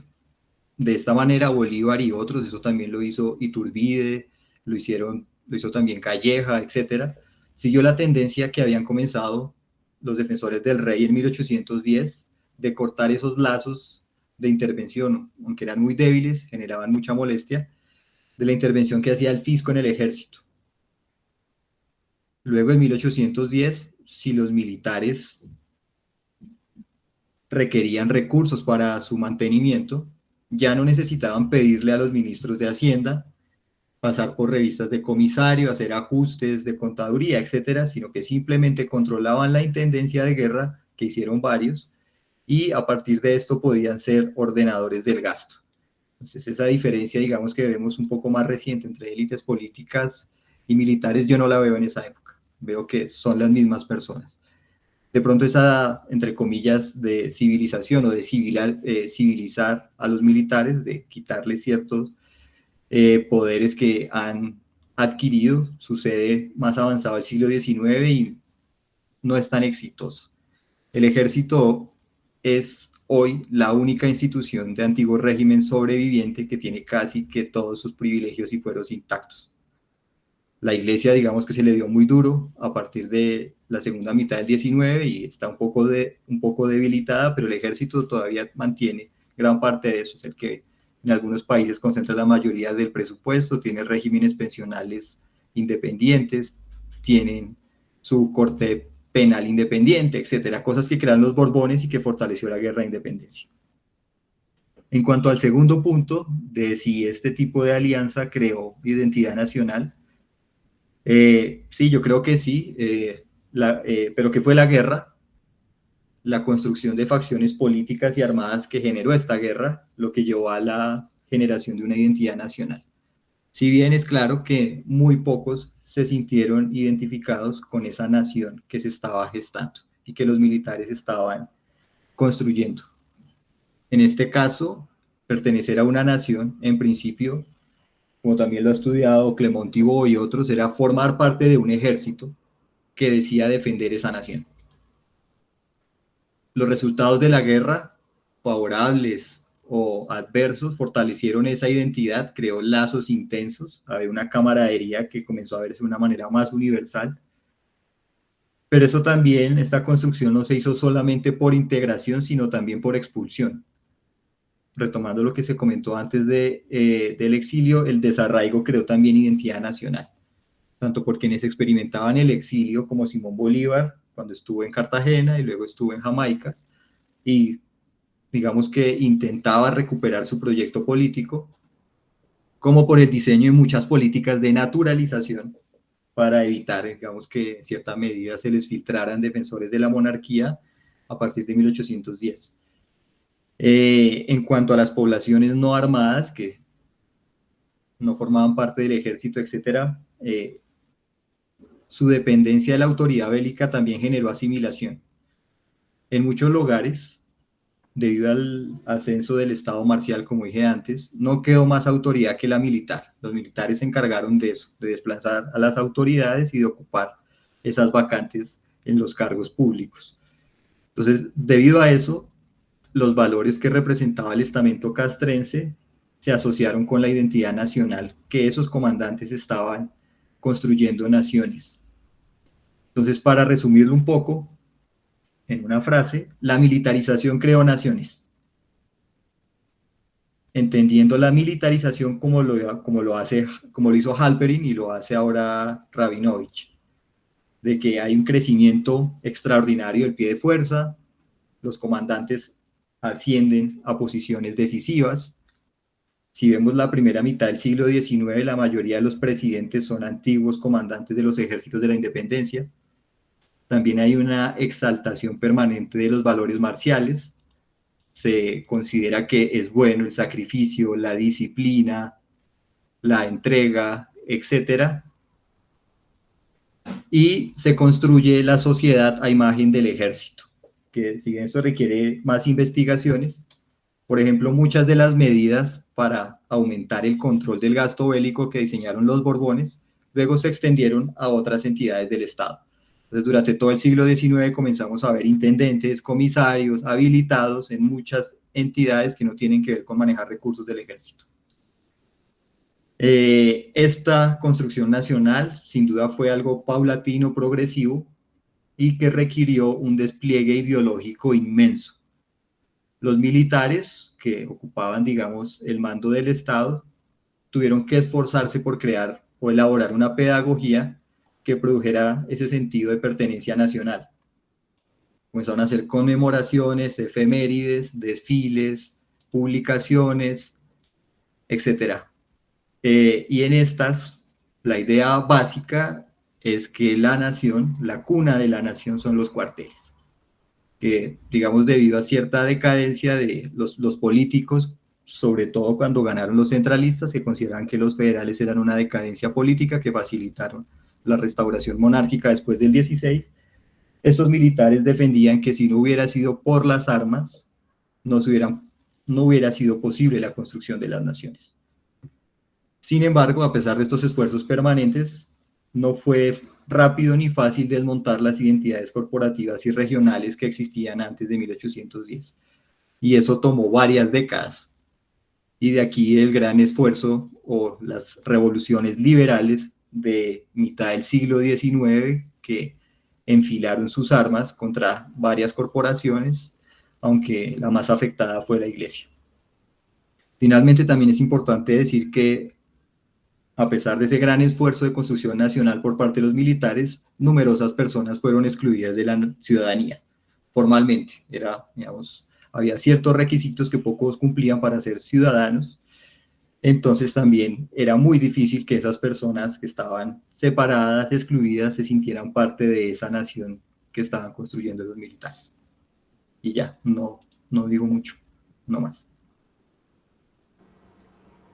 de esta manera, Bolívar y otros, eso también lo hizo Iturbide, lo hizo también Calleja, etc., siguió la tendencia que habían comenzado los defensores del rey en 1810 de cortar esos lazos de intervención, aunque eran muy débiles, generaban mucha molestia, de la intervención que hacía el fisco en el ejército. Luego, en 1810, si los militares requerían recursos para su mantenimiento, ya no necesitaban pedirle a los ministros de Hacienda, pasar por revistas de comisario, hacer ajustes de contaduría, etcétera, sino que simplemente controlaban la intendencia de guerra, que hicieron varios, y a partir de esto podían ser ordenadores del gasto. Entonces, esa diferencia, digamos, que vemos un poco más reciente entre élites políticas y militares, yo no la veo en esa época. Veo que son las mismas personas. De pronto esa, entre comillas, de civilización o de civilizar a los militares, de quitarles ciertos poderes que han adquirido, sucede más avanzado el siglo XIX y no es tan exitoso. El ejército es hoy la única institución de antiguo régimen sobreviviente que tiene casi que todos sus privilegios y fueros intactos. La iglesia, digamos que se le dio muy duro a partir de la segunda mitad del 19 y está un poco debilitada, pero el ejército todavía mantiene gran parte de eso, es el que en algunos países concentra la mayoría del presupuesto, tiene regímenes pensionales independientes, tienen su corte penal independiente, etcétera, cosas que crearon los Borbones y que fortaleció la guerra de independencia. En cuanto al segundo punto, de si este tipo de alianza creó identidad nacional, sí, yo creo que sí, pero ¿qué fue la guerra? La construcción de facciones políticas y armadas que generó esta guerra, lo que llevó a la generación de una identidad nacional. Si bien es claro que muy pocos se sintieron identificados con esa nación que se estaba gestando y que los militares estaban construyendo. En este caso, pertenecer a una nación, en principio, como también lo ha estudiado Clement Thibault y otros, era formar parte de un ejército que decía defender esa nación. Los resultados de la guerra, favorables o adversos, fortalecieron esa identidad, creó lazos intensos, había una camaradería que comenzó a verse de una manera más universal. Pero eso también, esta construcción no se hizo solamente por integración, sino también por expulsión. Retomando lo que se comentó antes del exilio, el desarraigo creó también identidad nacional, tanto por quienes experimentaban el exilio, como Simón Bolívar, cuando estuvo en Cartagena y luego estuvo en Jamaica, y digamos que intentaba recuperar su proyecto político, como por el diseño de muchas políticas de naturalización para evitar, digamos, que en cierta medida se les filtraran defensores de la monarquía a partir de 1810. En cuanto a las poblaciones no armadas, que no formaban parte del ejército, etcétera, su dependencia de la autoridad bélica también generó asimilación. En muchos lugares, debido al ascenso del Estado marcial, como dije antes, no quedó más autoridad que la militar. Los militares se encargaron de eso, de desplazar a las autoridades y de ocupar esas vacantes en los cargos públicos. Entonces, debido a eso, los valores que representaba el estamento castrense se asociaron con la identidad nacional que esos comandantes estaban construyendo naciones. Entonces, para resumirlo un poco, en una frase, la militarización creó naciones. Entendiendo la militarización como lo hizo Halperin y lo hace ahora Rabinovich, de que hay un crecimiento extraordinario del pie de fuerza, los comandantes ascienden a posiciones decisivas. Si vemos la primera mitad del siglo XIX, la mayoría de los presidentes son antiguos comandantes de los ejércitos de la independencia. También hay una exaltación permanente de los valores marciales. Se considera que es bueno el sacrificio, la disciplina, la entrega, etc. Y se construye la sociedad a imagen del ejército, que si bien esto requiere más investigaciones, por ejemplo, muchas de las medidas para aumentar el control del gasto bélico que diseñaron los Borbones, luego se extendieron a otras entidades del Estado. Entonces, durante todo el siglo XIX comenzamos a ver intendentes, comisarios, habilitados en muchas entidades que no tienen que ver con manejar recursos del ejército. Esta construcción nacional, sin duda, fue algo paulatino, progresivo, y que requirió un despliegue ideológico inmenso. Los militares que ocupaban, digamos, el mando del Estado, tuvieron que esforzarse por crear o elaborar una pedagogía que produjera ese sentido de pertenencia nacional. Comenzaron a hacer conmemoraciones, efemérides, desfiles, publicaciones, etc. Y en estas, la idea básica es que la nación, la cuna de la nación son los cuarteles. Que, digamos, debido a cierta decadencia de los políticos, sobre todo cuando ganaron los centralistas, se consideraban que los federales eran una decadencia política que facilitaron la restauración monárquica después del 16. Estos militares defendían que si no hubiera sido por las armas, no hubiera sido posible la construcción de las naciones. Sin embargo, a pesar de estos esfuerzos permanentes, no fue rápido ni fácil desmontar las identidades corporativas y regionales que existían antes de 1810. Y eso tomó varias décadas. Y de aquí el gran esfuerzo o las revoluciones liberales de mitad del siglo XIX que enfilaron sus armas contra varias corporaciones, aunque la más afectada fue la Iglesia. Finalmente, también es importante decir que a pesar de ese gran esfuerzo de construcción nacional por parte de los militares, numerosas personas fueron excluidas de la ciudadanía, formalmente. Había ciertos requisitos que pocos cumplían para ser ciudadanos, entonces también era muy difícil que esas personas que estaban separadas, excluidas, se sintieran parte de esa nación que estaban construyendo los militares. Y ya, no digo mucho, no más.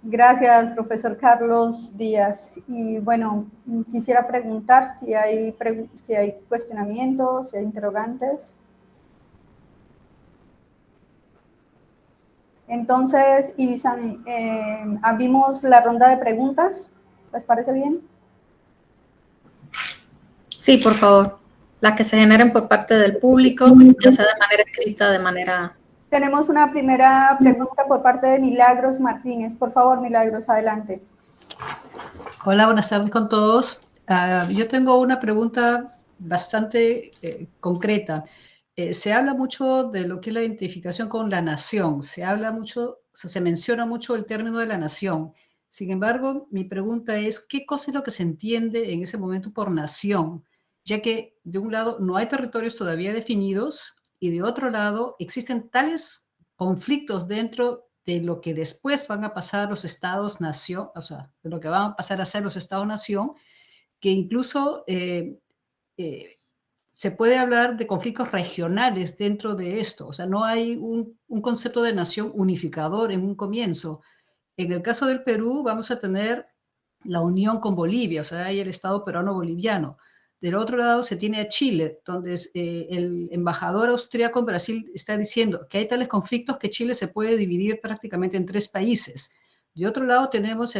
Gracias, profesor Carlos Díaz. Y bueno, quisiera preguntar si hay cuestionamientos, si hay interrogantes. Entonces, Ibizami, abrimos la ronda de preguntas. ¿Les parece bien? Sí, por favor. Las que se generen por parte del público, ya sea de manera escrita, de manera... Tenemos una primera pregunta por parte de Milagros Martínez. Por favor, Milagros, adelante. Hola, buenas tardes con todos. Yo tengo una pregunta bastante concreta. Se habla mucho de lo que es la identificación con la nación. Se habla mucho, o sea, se menciona mucho el término de la nación. Sin embargo, mi pregunta es, ¿qué cosa es lo que se entiende en ese momento por nación? Ya que de un lado no hay territorios todavía definidos y de otro lado existen tales conflictos dentro de lo que después van a pasar los estados-nación, o sea, de lo que van a pasar a ser los estados-nación, que incluso se puede hablar de conflictos regionales dentro de esto. O sea, no hay un concepto de nación unificador en un comienzo. En el caso del Perú vamos a tener la unión con Bolivia, o sea, hay el Estado peruano-boliviano. del otro lado se tiene a Chile, donde el embajador austriaco en Brasil está diciendo que hay tales conflictos que Chile se puede dividir prácticamente en 3 países. De otro lado tenemos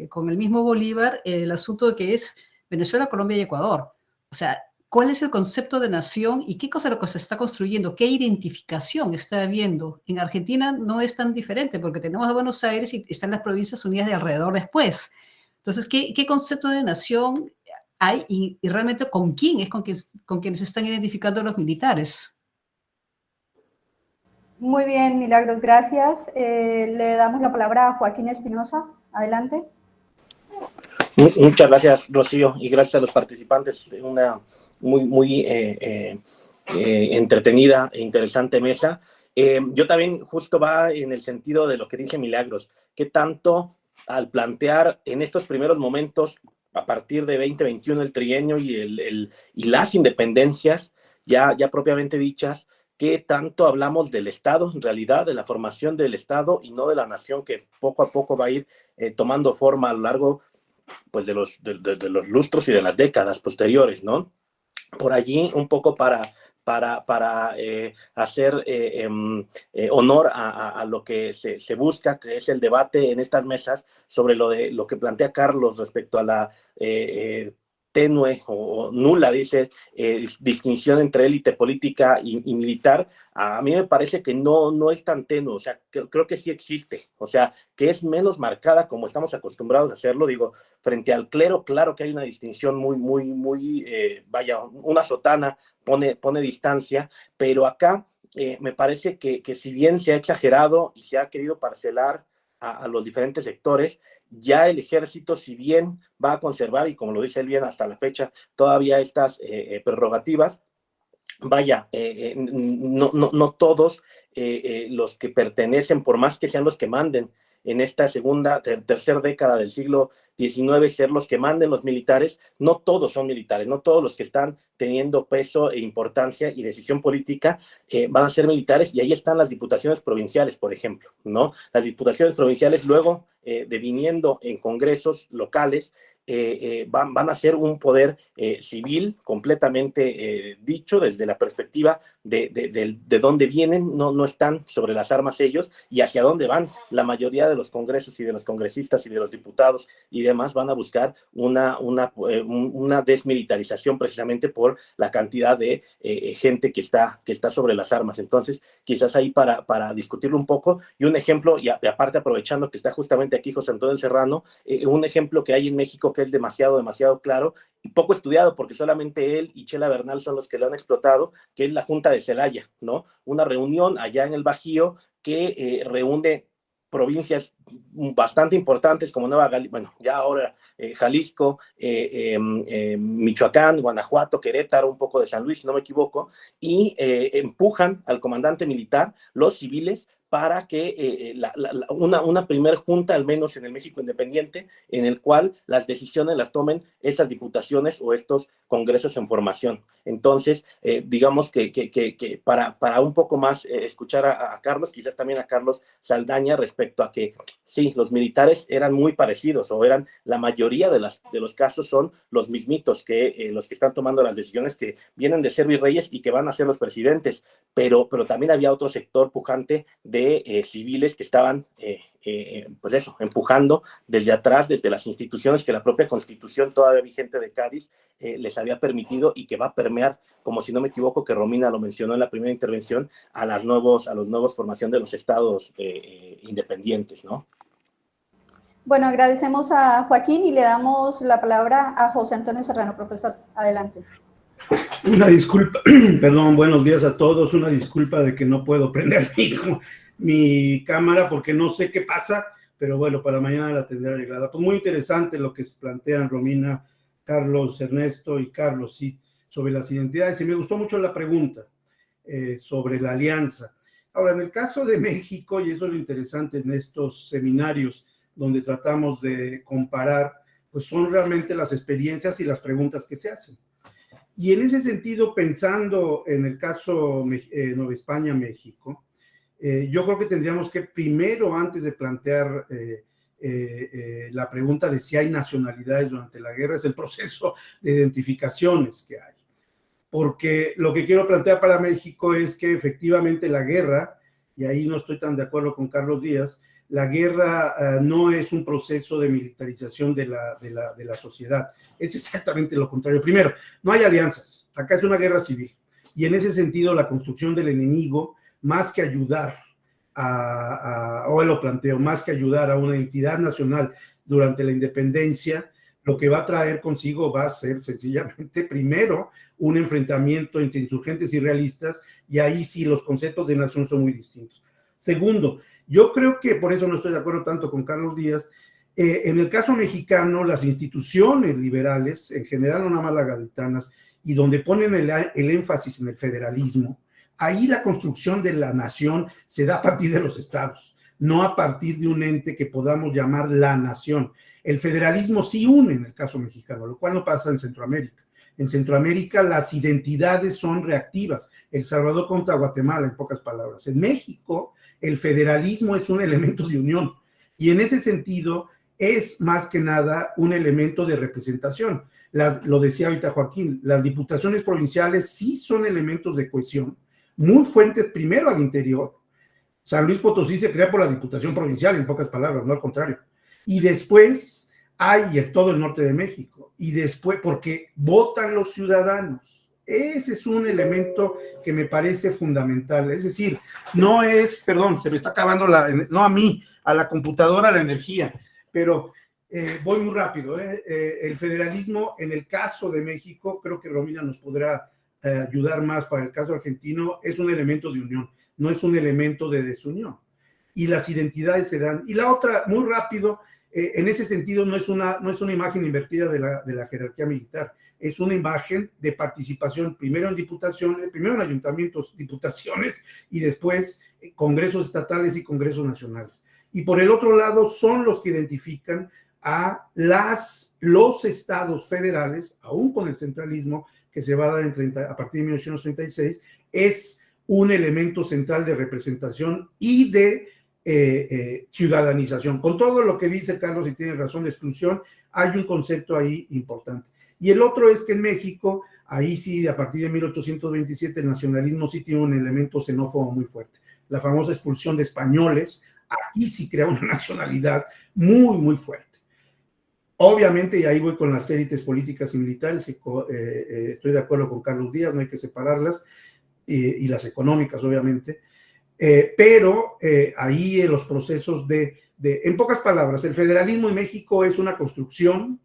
con el mismo Bolívar el asunto de que es Venezuela, Colombia y Ecuador. O sea, ¿cuál es el concepto de nación y qué cosa es lo que se está construyendo? ¿Qué identificación está habiendo? En Argentina no es tan diferente porque tenemos a Buenos Aires y están las provincias unidas de alrededor después. Entonces, ¿qué concepto de nación hay y realmente con quién es con quienes se están identificando los militares? Muy bien, Milagros, gracias. Le damos la palabra a Joaquín Espinosa. Adelante. Muchas gracias, Rocío, y gracias a los participantes. Una muy entretenida e interesante mesa. Yo también justo va en el sentido de lo que dice Milagros, que tanto al plantear en estos primeros momentos, a partir de 2021, el trienio y las independencias ya propiamente dichas, que tanto hablamos del Estado, en realidad, de la formación del Estado y no de la nación, que poco a poco va a ir tomando forma a lo largo pues, de los lustros y de las décadas posteriores, ¿no? Por allí, un poco para hacer honor a lo que se busca, que es el debate en estas mesas sobre lo que plantea Carlos respecto a la tenue o nula, dice, distinción entre élite política y militar. A mí me parece que no es tan tenue, o sea, creo que sí existe, o sea, que es menos marcada como estamos acostumbrados a hacerlo. Digo, frente al clero, claro que hay una distinción muy, vaya, una sotana pone distancia, pero acá me parece que si bien se ha exagerado y se ha querido parcelar a los diferentes sectores, ya el ejército, si bien va a conservar, y como lo dice él bien hasta la fecha, todavía estas prerrogativas, vaya, no todos los que pertenecen, por más que sean los que manden en esta tercera década del siglo XIX, ser los que manden los militares, no todos son militares, no todos los que están teniendo peso e importancia y decisión política van a ser militares, y ahí están las diputaciones provinciales, por ejemplo, ¿no? Las diputaciones provinciales luego, deviniendo en congresos locales, van a ser un poder civil completamente dicho desde la perspectiva de dónde vienen, no están sobre las armas ellos, y hacia dónde van. La mayoría de los congresos y de los congresistas y de los diputados y demás van a buscar una desmilitarización precisamente por la cantidad de gente que está sobre las armas. Entonces, quizás ahí para discutirlo un poco, y un ejemplo, y aparte aprovechando que está justamente aquí José Antonio Serrano, un ejemplo que hay en México que es demasiado claro y poco estudiado, porque solamente él y Chela Bernal son los que lo han explotado, que es la Junta de Celaya, ¿no? Una reunión allá en el Bajío que reúne provincias bastante importantes como ya ahora Jalisco, Michoacán, Guanajuato, Querétaro, un poco de San Luis, si no me equivoco, y empujan al comandante militar, los civiles, para que una primer junta, al menos en el México independiente, en el cual las decisiones las tomen estas diputaciones o estos congresos en formación. Entonces, digamos que para un poco más escuchar a Carlos, quizás también a Carlos Saldaña, respecto a que sí, los militares eran muy parecidos, o eran la mayoría de los casos son los mismitos que los que están tomando las decisiones, que vienen de ser virreyes y que van a ser los presidentes, pero también había otro sector pujante de civiles que estaban, pues eso, empujando desde atrás, desde las instituciones que la propia Constitución todavía vigente de Cádiz les había permitido, y que va a permear, como si no me equivoco, que Romina lo mencionó en la primera intervención, a los nuevos formación de los estados independientes, ¿no? Bueno, agradecemos a Joaquín y le damos la palabra a José Antonio Serrano. Profesor, adelante. Una disculpa, perdón, buenos días a todos. Una disculpa de que no puedo prender mi cámara porque no sé qué pasa, pero bueno, para mañana la tendré arreglada. Pues muy interesante lo que plantean Romina, Carlos, Ernesto y Carlos, sí, sobre las identidades. Y me gustó mucho la pregunta sobre la alianza. Ahora, en el caso de México, y eso es lo interesante en estos seminarios donde tratamos de comparar, pues son realmente las experiencias y las preguntas que se hacen. Y en ese sentido, pensando en el caso Nueva España-México, yo creo que tendríamos que primero, antes de plantear la pregunta de si hay nacionalidades durante la guerra, es el proceso de identificaciones que hay. Porque lo que quiero plantear para México es que efectivamente la guerra, y ahí no estoy tan de acuerdo con Carlos Díaz, la guerra no es un proceso de militarización de la sociedad, es exactamente lo contrario. Primero, no hay alianzas, acá es una guerra civil, y en ese sentido la construcción del enemigo, más que ayudar o lo planteo, más que ayudar a una entidad nacional durante la independencia, lo que va a traer consigo va a ser sencillamente, primero, un enfrentamiento entre insurgentes y realistas, y ahí sí los conceptos de nación son muy distintos. Segundo, yo creo que, por eso no estoy de acuerdo tanto con Carlos Díaz, en el caso mexicano, las instituciones liberales, en general no nada más las gaditanas, y donde ponen el énfasis en el federalismo, ahí la construcción de la nación se da a partir de los estados, no a partir de un ente que podamos llamar la nación. El federalismo sí une en el caso mexicano, lo cual no pasa en Centroamérica. En Centroamérica las identidades son reactivas. El Salvador contra Guatemala, en pocas palabras. En México, el federalismo es un elemento de unión y en ese sentido es más que nada un elemento de representación. Lo decía ahorita Joaquín, las diputaciones provinciales sí son elementos de cohesión, muy fuertes primero al interior. San Luis Potosí se crea por la Diputación Provincial, en pocas palabras, no al contrario. Y después hay todo el norte de México, y después, porque votan los ciudadanos. Ese es un elemento que me parece fundamental. Es decir, no es, perdón, se me está acabando no a mí, a la computadora la energía, pero voy muy rápido. El federalismo, en el caso de México, creo que Romina nos podrá ayudar más para el caso argentino, es un elemento de unión, no es un elemento de desunión. Y las identidades se dan. Y la otra, muy rápido, en ese sentido no es una imagen invertida de la jerarquía militar, es una imagen de participación primero en diputaciones, primero en ayuntamientos, diputaciones, y después congresos estatales y congresos nacionales. Y por el otro lado son los que identifican a los estados federales, aún con el centralismo que se va a dar a partir de 1936, es un elemento central de representación y de ciudadanización. Con todo lo que dice Carlos, y tiene razón, de exclusión, hay un concepto ahí importante. Y el otro es que en México, ahí sí, a partir de 1827, el nacionalismo sí tiene un elemento xenófobo muy fuerte. La famosa expulsión de españoles, aquí sí crea una nacionalidad muy, muy fuerte. Obviamente, y ahí voy con las élites políticas y militares, estoy de acuerdo con Carlos Díaz, no hay que separarlas, y las económicas, obviamente, pero ahí los procesos en pocas palabras, el federalismo en México es una construcción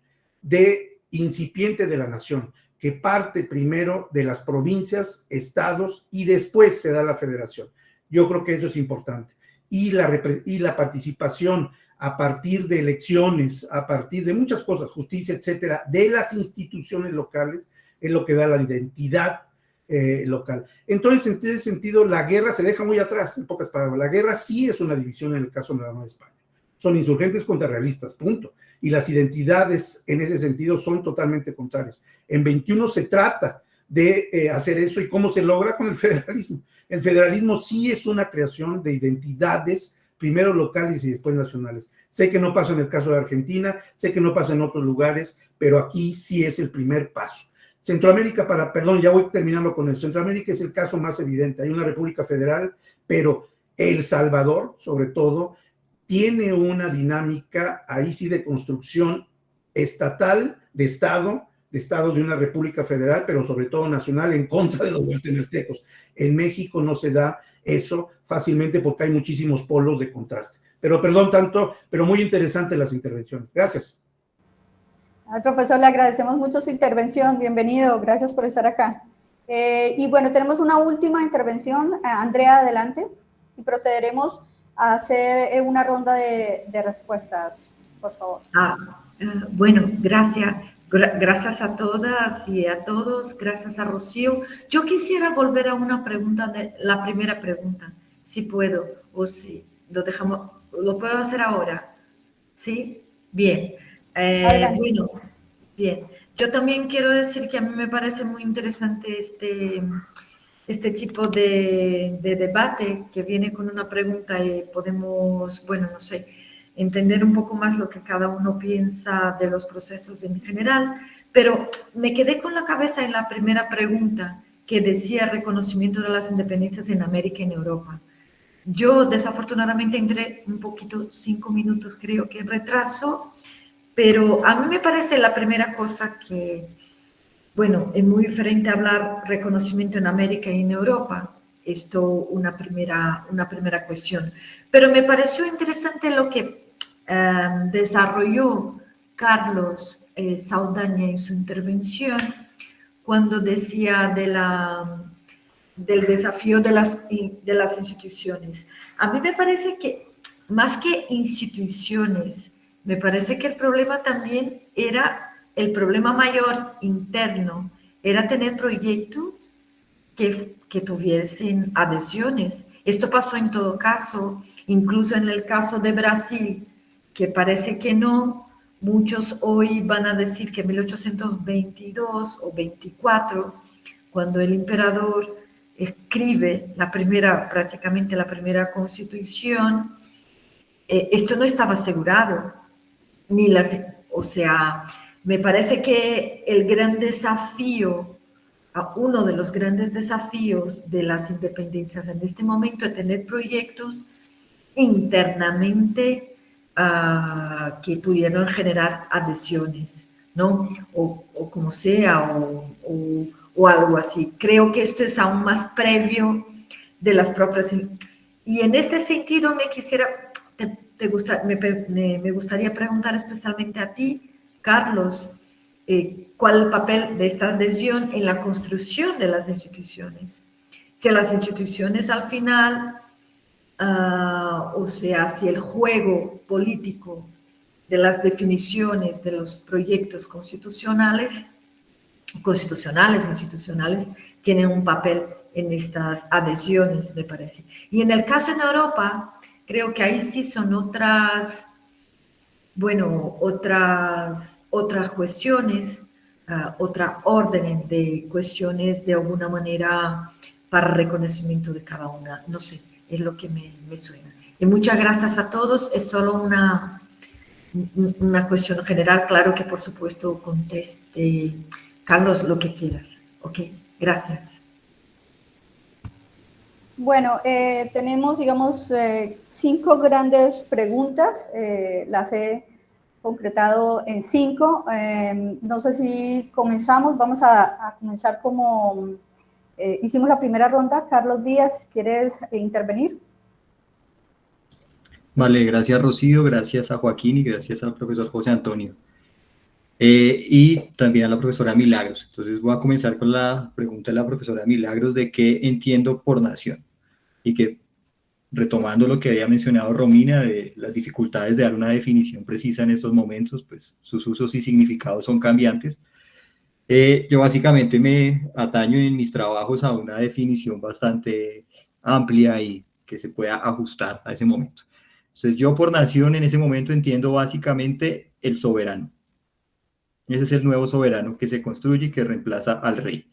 incipiente de la nación, que parte primero de las provincias, estados, y después se da la federación. Yo creo que eso es importante. Y la participación a partir de elecciones, a partir de muchas cosas, justicia, etcétera, de las instituciones locales, es lo que da la identidad local. Entonces, en ese sentido, la guerra se deja muy atrás, en pocas palabras. La guerra sí es una división en el caso de la Nueva España. Son insurgentes contra realistas, punto. Y las identidades en ese sentido son totalmente contrarias. En 21 se trata de hacer eso, y cómo se logra con el federalismo. El federalismo sí es una creación de identidades, primero locales y después nacionales. Sé que no pasa en el caso de Argentina, sé que no pasa en otros lugares, pero aquí sí es el primer paso. Centroamérica, ya voy terminando con eso. Centroamérica es el caso más evidente. Hay una república federal, pero El Salvador, sobre todo, tiene una dinámica ahí sí de construcción estatal, de Estado de una república federal, pero sobre todo nacional, en contra de los guatemaltecos. En México no se da eso fácilmente porque hay muchísimos polos de contraste. Pero perdón tanto, pero muy interesantes las intervenciones. Gracias. Al profesor le agradecemos mucho su intervención. Bienvenido, gracias por estar acá. Y bueno, tenemos una última intervención. Andrea, adelante. Y procederemos a hacer una ronda de respuestas, por favor. Bueno, gracias. Gracias a todas y a todos, gracias a Rocío. Yo quisiera volver a una pregunta, la primera pregunta, si puedo, o si lo puedo hacer ahora. ¿Sí? Bien. Bueno, bien. Yo también quiero decir que a mí me parece muy interesante este tipo de debate que viene con una pregunta y podemos, bueno, no sé, entender un poco más lo que cada uno piensa de los procesos en general, pero me quedé con la cabeza en la primera pregunta que decía reconocimiento de las independencias en América y en Europa. Yo desafortunadamente entré un poquito, 5 minutos creo que en retraso, pero a mí me parece la primera cosa que, bueno, es muy diferente hablar reconocimiento en América y en Europa. Esto una primera cuestión. Pero me pareció interesante lo que desarrolló Carlos Saldaña en su intervención cuando decía del desafío de las instituciones. A mí me parece que más que instituciones, me parece que el problema también era, el problema mayor interno, era tener proyectos que tuviesen adhesiones. Esto pasó en todo caso, incluso en el caso de Brasil, que parece que no, muchos hoy van a decir que en 1822 o 24, cuando el emperador escribe prácticamente la primera constitución, esto no estaba asegurado, o sea, me parece que el gran desafío, uno de los grandes desafíos de las independencias en este momento es tener proyectos internamente que pudieran generar adhesiones, ¿no? O como sea, o algo así. Creo que esto es aún más previo de las propias... Y en este sentido me gustaría preguntar especialmente a ti, Carlos, cuál es el papel de esta adhesión en la construcción de las instituciones. Si las instituciones al final, o sea, si el juego político de las definiciones de los proyectos institucionales, tienen un papel en estas adhesiones, me parece. Y en el caso en Europa, creo que ahí sí son otras cuestiones, otra orden de cuestiones de alguna manera para reconocimiento de cada una. No sé, es lo que me suena. Y muchas gracias a todos. Es solo una cuestión general. Claro que por supuesto conteste, Carlos, lo que quieras. Ok, gracias. Bueno, tenemos, digamos, 5 grandes preguntas. Las he concretado en 5. No sé si comenzamos. Vamos a comenzar como hicimos la primera ronda. Carlos Díaz, ¿quieres intervenir? Vale, gracias Rocío, gracias a Joaquín y gracias al profesor José Antonio. Y también a la profesora Milagros. Entonces voy a comenzar con la pregunta de la profesora Milagros de qué entiendo por nación. Y que, retomando lo que había mencionado Romina, de las dificultades de dar una definición precisa en estos momentos, pues sus usos y significados son cambiantes. Yo básicamente me ataño en mis trabajos a una definición bastante amplia y que se pueda ajustar a ese momento. Entonces yo por nación en ese momento entiendo básicamente el soberano. Ese es el nuevo soberano que se construye y que reemplaza al rey,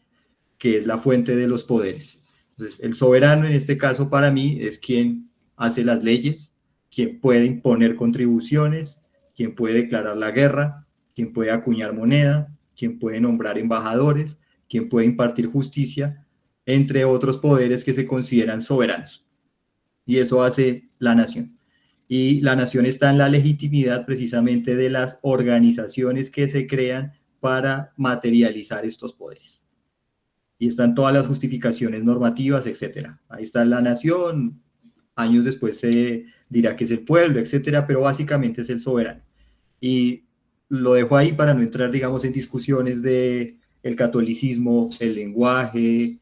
que es la fuente de los poderes. Entonces, el soberano en este caso para mí es quien hace las leyes, quien puede imponer contribuciones, quien puede declarar la guerra, quien puede acuñar moneda, quien puede nombrar embajadores, quien puede impartir justicia, entre otros poderes que se consideran soberanos. Y eso hace la nación. Y la nación está en la legitimidad precisamente de las organizaciones que se crean para materializar estos poderes. Y están todas las justificaciones normativas, etcétera. Ahí está la nación, años después se dirá que es el pueblo, etcétera, pero básicamente es el soberano. Y lo dejo ahí para no entrar, digamos, en discusiones de el catolicismo, el lenguaje,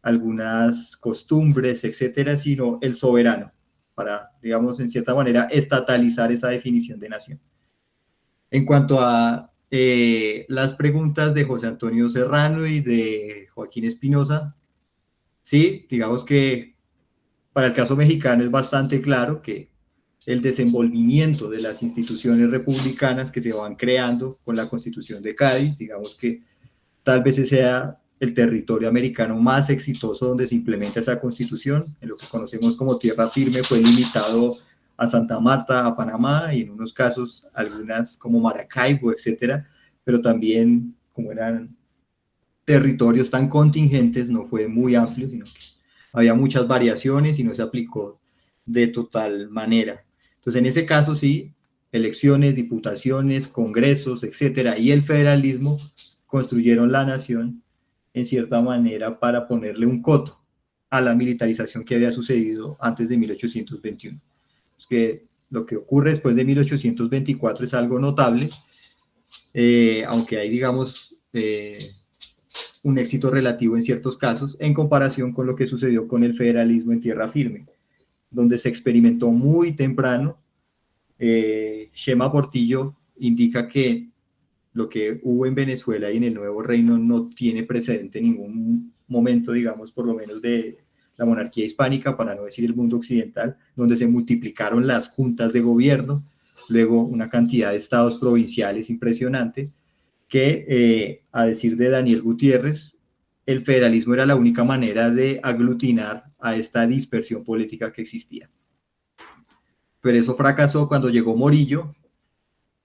algunas costumbres, etcétera, sino el soberano, para, digamos, en cierta manera, estatalizar esa definición de nación. En cuanto a las preguntas de José Antonio Serrano y de Joaquín Espinosa, sí, digamos que para el caso mexicano es bastante claro que el desenvolvimiento de las instituciones republicanas que se van creando con la Constitución de Cádiz, digamos que tal vez ese sea el territorio americano más exitoso donde se implementa esa Constitución. En lo que conocemos como tierra firme fue limitado a Santa Marta, a Panamá, y en unos casos algunas como Maracaibo, etcétera, pero también como eran territorios tan contingentes, no fue muy amplio, sino que había muchas variaciones y no se aplicó de total manera. Entonces, en ese caso sí, elecciones, diputaciones, congresos, etcétera, y el federalismo construyeron la nación en cierta manera para ponerle un coto a la militarización que había sucedido antes de 1821. Es que lo que ocurre después de 1824 es algo notable, aunque hay, digamos, un éxito relativo en ciertos casos, en comparación con lo que sucedió con el federalismo en tierra firme, donde se experimentó muy temprano. Shema Portillo indica que lo que hubo en Venezuela y en el Nuevo Reino no tiene precedente en ningún momento, digamos, por lo menos de la monarquía hispánica, para no decir el mundo occidental, donde se multiplicaron las juntas de gobierno, luego una cantidad de estados provinciales impresionante, que a decir de Daniel Gutiérrez, el federalismo era la única manera de aglutinar a esta dispersión política que existía. Pero eso fracasó cuando llegó Morillo,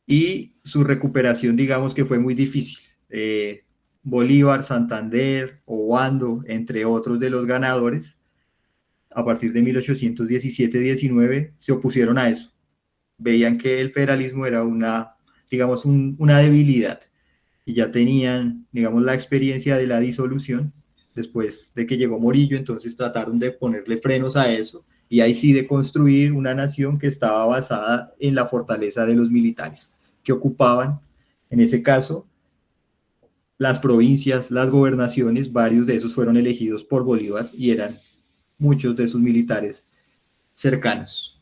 y su recuperación, digamos que fue muy difícil. Bolívar, Santander, Obando, entre otros de los ganadores, a partir de 1817-19, se opusieron a eso. Veían que el federalismo era una debilidad, y ya tenían, digamos, la experiencia de la disolución después de que llegó Morillo, entonces trataron de ponerle frenos a eso, y ahí sí de construir una nación que estaba basada en la fortaleza de los militares, que ocupaban, en ese caso, las provincias, las gobernaciones. Varios de esos fueron elegidos por Bolívar y eran muchos de sus militares cercanos.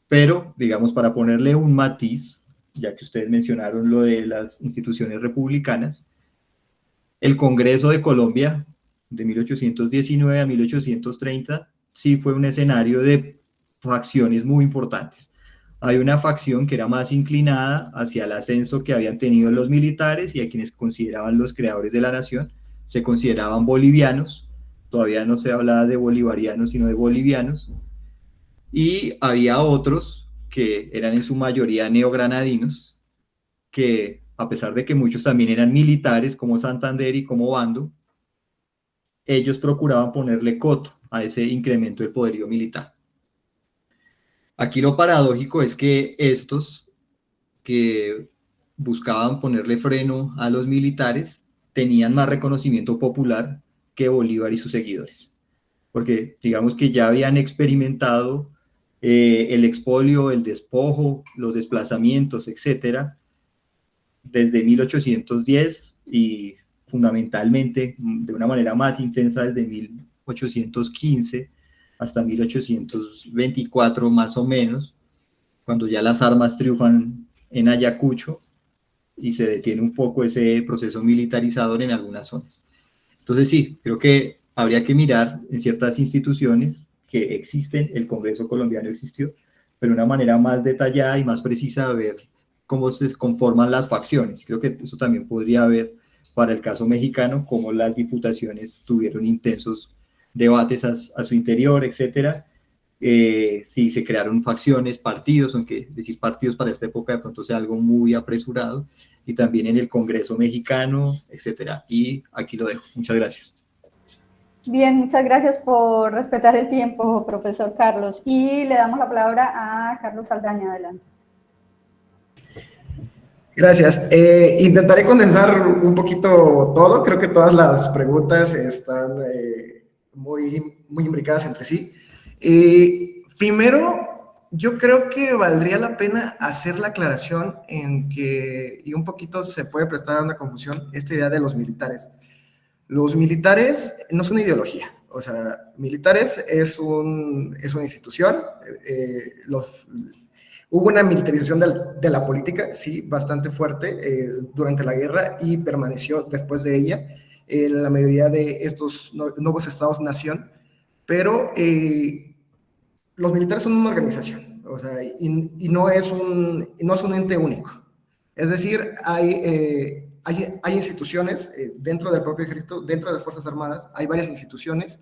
Pero, digamos, para ponerle un matiz, ya que ustedes mencionaron lo de las instituciones republicanas, el Congreso de Colombia, de 1819 a 1830, sí fue un escenario de facciones muy importantes. Hay una facción que era más inclinada hacia el ascenso que habían tenido los militares, y a quienes consideraban los creadores de la nación se consideraban bolivianos. Todavía no se hablaba de bolivarianos, sino de bolivianos. Y había otros que eran en su mayoría neogranadinos, que a pesar de que muchos también eran militares, como Santander y como Obando, ellos procuraban ponerle coto a ese incremento del poderío militar. Aquí lo paradójico es que estos que buscaban ponerle freno a los militares tenían más reconocimiento popular que Bolívar y sus seguidores, porque digamos que ya habían experimentado el expolio, el despojo, los desplazamientos, etcétera, desde 1810, y fundamentalmente de una manera más intensa desde 1815 hasta 1824 más o menos, cuando ya las armas triunfan en Ayacucho y se detiene un poco ese proceso militarizador en algunas zonas. Entonces sí, creo que habría que mirar en ciertas instituciones que existen. El Congreso colombiano existió, pero de una manera más detallada y más precisa, ver cómo se conforman las facciones. Creo que eso también podría haber para el caso mexicano, cómo las diputaciones tuvieron intensos debates a su interior, etcétera. Si se crearon facciones, partidos, aunque decir partidos para esta época de pronto sea algo muy apresurado, y también en el Congreso mexicano, etcétera. Y aquí lo dejo. Muchas gracias. Bien, muchas gracias por respetar el tiempo, profesor Carlos. Y le damos la palabra a Carlos Saldaña. Adelante. Gracias. Intentaré condensar un poquito todo. Creo que todas las preguntas están muy imbricadas entre sí. Primero, yo creo que valdría la pena hacer la aclaración en que, y un poquito se puede prestar a una confusión, esta idea de los militares. Los militares no es una ideología. O sea, militares es una institución. Hubo una militarización de la política, sí, bastante fuerte durante la guerra, y permaneció después de ella en la mayoría de estos nuevos estados-nación, pero los militares son una organización, o sea, y no es un ente único. Es decir, hay instituciones dentro del propio ejército, dentro de las Fuerzas Armadas, hay varias instituciones,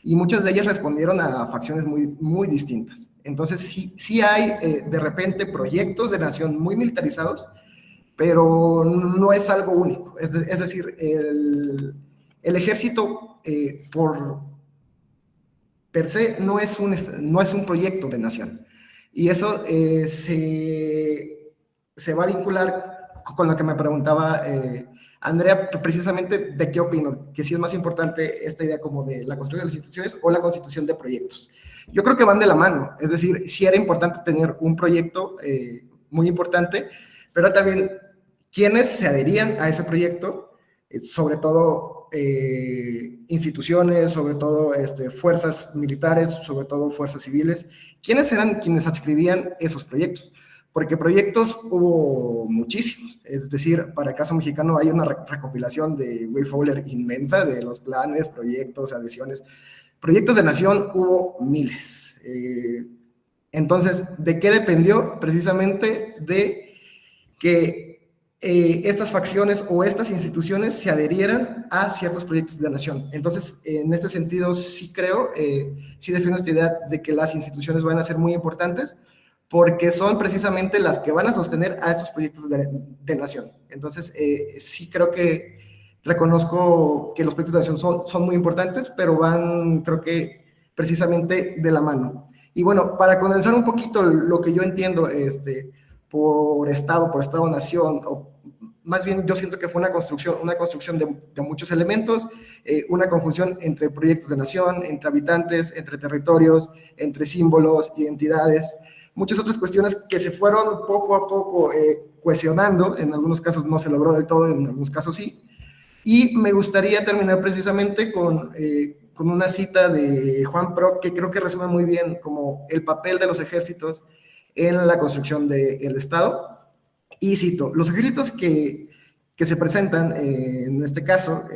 y muchas de ellas respondieron a facciones muy distintas. Entonces sí hay de repente proyectos de nación muy militarizados, pero no es algo único. Es decir, el ejército por per se no es un proyecto de nación. Y eso se va a vincular con lo que me preguntaba Andrea, precisamente de qué opino, que si es más importante esta idea como de la construcción de las instituciones o la constitución de proyectos. Yo creo que van de la mano, es decir, sí era importante tener un proyecto muy importante, pero también quienes se adherían a ese proyecto, sobre todo instituciones, sobre todo fuerzas militares, sobre todo fuerzas civiles, ¿quiénes eran quienes adscribían esos proyectos? Porque proyectos hubo muchísimos, es decir, para el caso mexicano hay una recopilación de Way Fowler inmensa de los planes, proyectos, adhesiones. Proyectos de nación hubo miles. Entonces, ¿de qué dependió? Precisamente de que estas facciones o estas instituciones se adherieran a ciertos proyectos de nación. Entonces, en este sentido, sí creo, sí defiendo esta idea de que las instituciones van a ser muy importantes, porque son precisamente las que van a sostener a estos proyectos de nación. Entonces, sí creo que reconozco que los proyectos de nación son muy importantes, pero van, creo que, precisamente de la mano. Y bueno, para condensar un poquito lo que yo entiendo por Estado-nación, o más bien yo siento que fue una construcción de muchos elementos, una conjunción entre proyectos de nación, entre habitantes, entre territorios, entre símbolos, identidades, muchas otras cuestiones que se fueron poco a poco cohesionando. En algunos casos no se logró del todo, en algunos casos sí. Y me gustaría terminar precisamente con una cita de Juan Proc, que creo que resume muy bien como el papel de los ejércitos en la construcción del Estado. Y cito: los ejércitos que se presentan en este caso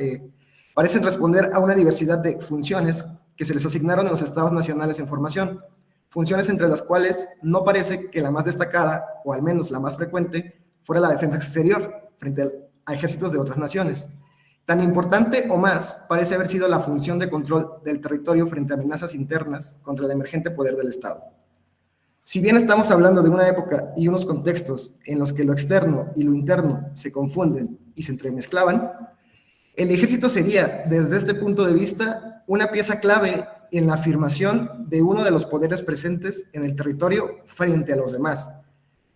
parecen responder a una diversidad de funciones que se les asignaron en los estados nacionales en formación, funciones entre las cuales no parece que la más destacada, o al menos la más frecuente, fuera la defensa exterior frente a ejércitos de otras naciones. Tan importante o más parece haber sido la función de control del territorio frente a amenazas internas contra el emergente poder del Estado. Si bien estamos hablando de una época y unos contextos en los que lo externo y lo interno se confunden y se entremezclaban, el ejército sería, desde este punto de vista, una pieza clave en la afirmación de uno de los poderes presentes en el territorio frente a los demás.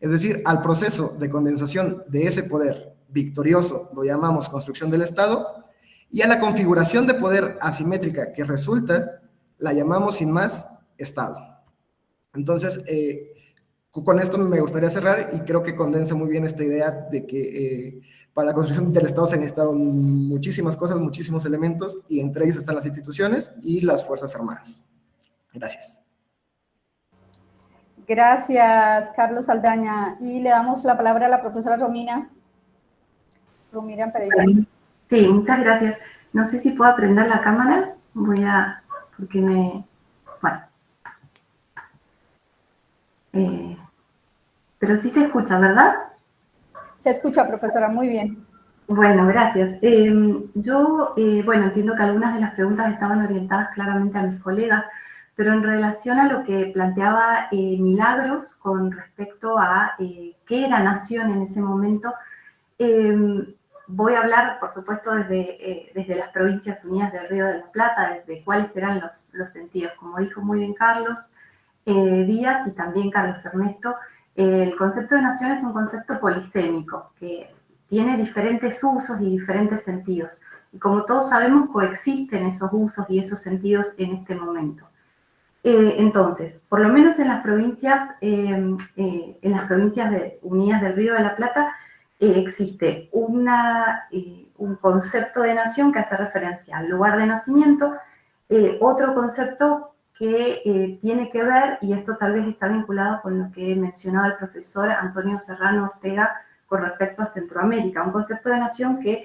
Es decir, al proceso de condensación de ese poder victorioso, lo llamamos construcción del Estado, y a la configuración de poder asimétrica que resulta, la llamamos sin más Estado. Entonces, con esto me gustaría cerrar, y creo que condensa muy bien esta idea de que para la construcción del Estado se necesitaron muchísimas cosas, muchísimos elementos, y entre ellos están las instituciones y las Fuerzas Armadas. Gracias. Gracias, Carlos Saldaña. Y le damos la palabra a la profesora Romina Pereira. Sí, muchas gracias. No sé si puedo prender la cámara. Pero sí se escucha, ¿verdad? Se escucha, profesora, muy bien. Bueno, gracias. Yo entiendo que algunas de las preguntas estaban orientadas claramente a mis colegas, pero en relación a lo que planteaba Milagros con respecto a qué era nación en ese momento, voy a hablar, por supuesto, desde las Provincias Unidas del Río de la Plata, desde cuáles serán los sentidos. Como dijo muy bien Carlos Díaz y también Carlos Ernesto, el concepto de nación es un concepto polisémico que tiene diferentes usos y diferentes sentidos. Y como todos sabemos, coexisten esos usos y esos sentidos en este momento. Entonces, por lo menos en las provincias Unidas del Río de la Plata, existe un concepto de nación que hace referencia al lugar de nacimiento, otro concepto que tiene que ver, y esto tal vez está vinculado con lo que mencionaba el profesor Antonio Serrano Ortega con respecto a Centroamérica, un concepto de nación que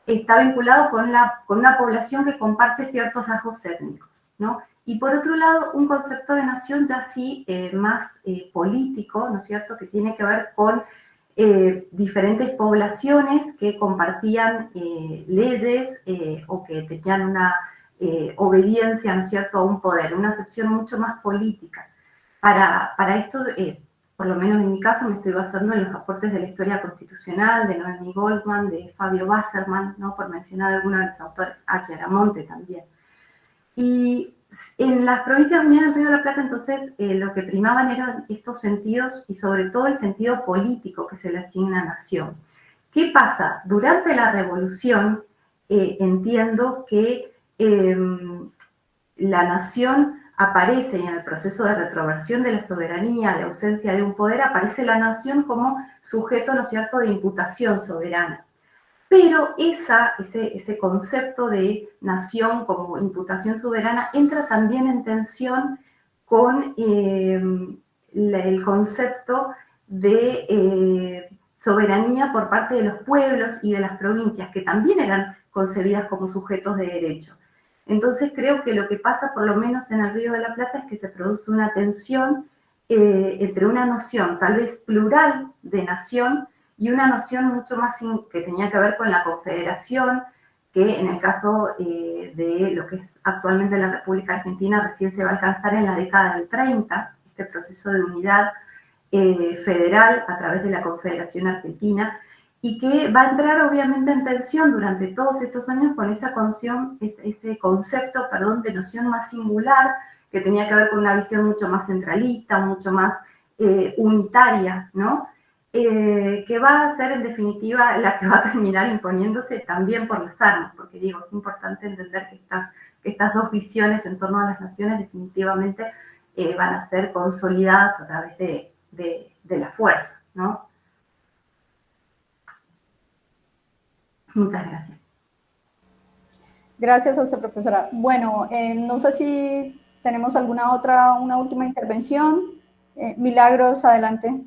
está vinculado con una población que comparte ciertos rasgos étnicos, ¿no? Y por otro lado, un concepto de nación ya sí más político, ¿no es cierto?, que tiene que ver con diferentes poblaciones que compartían leyes o que tenían obediencia, ¿no es cierto?, a un poder, una acepción mucho más política. Para esto, por lo menos en mi caso, me estoy basando en los aportes de la historia constitucional, de Noemi Goldman, de Fabio Wasserman, ¿no?, por mencionar algunos de los autores, Chiaramonte también. Y en las Provincias Unidas del Río de la Plata, entonces, lo que primaban eran estos sentidos y sobre todo el sentido político que se le asigna a nación. ¿Qué pasa? Durante la Revolución, entiendo que la nación aparece en el proceso de retroversión de la soberanía, de ausencia de un poder, aparece la nación como sujeto, ¿no es cierto?, de imputación soberana. Pero ese concepto de nación como imputación soberana entra también en tensión con el concepto de soberanía por parte de los pueblos y de las provincias, que también eran concebidas como sujetos de derecho. Entonces creo que lo que pasa, por lo menos en el Río de la Plata, es que se produce una tensión entre una noción tal vez plural de nación y una noción mucho más que tenía que ver con la confederación, que en el caso de lo que es actualmente la República Argentina recién se va a alcanzar en la década del 30, este proceso de unidad federal a través de la Confederación Argentina, y que va a entrar obviamente en tensión durante todos estos años con ese concepto de noción más singular, que tenía que ver con una visión mucho más centralista, mucho más unitaria, ¿no? Que va a ser en definitiva la que va a terminar imponiéndose también por las armas, porque digo, es importante entender que estas dos visiones en torno a las naciones definitivamente van a ser consolidadas a través de la fuerza, ¿no? Muchas gracias. Gracias a usted, profesora. Bueno, no sé si tenemos una última intervención. Milagros, adelante.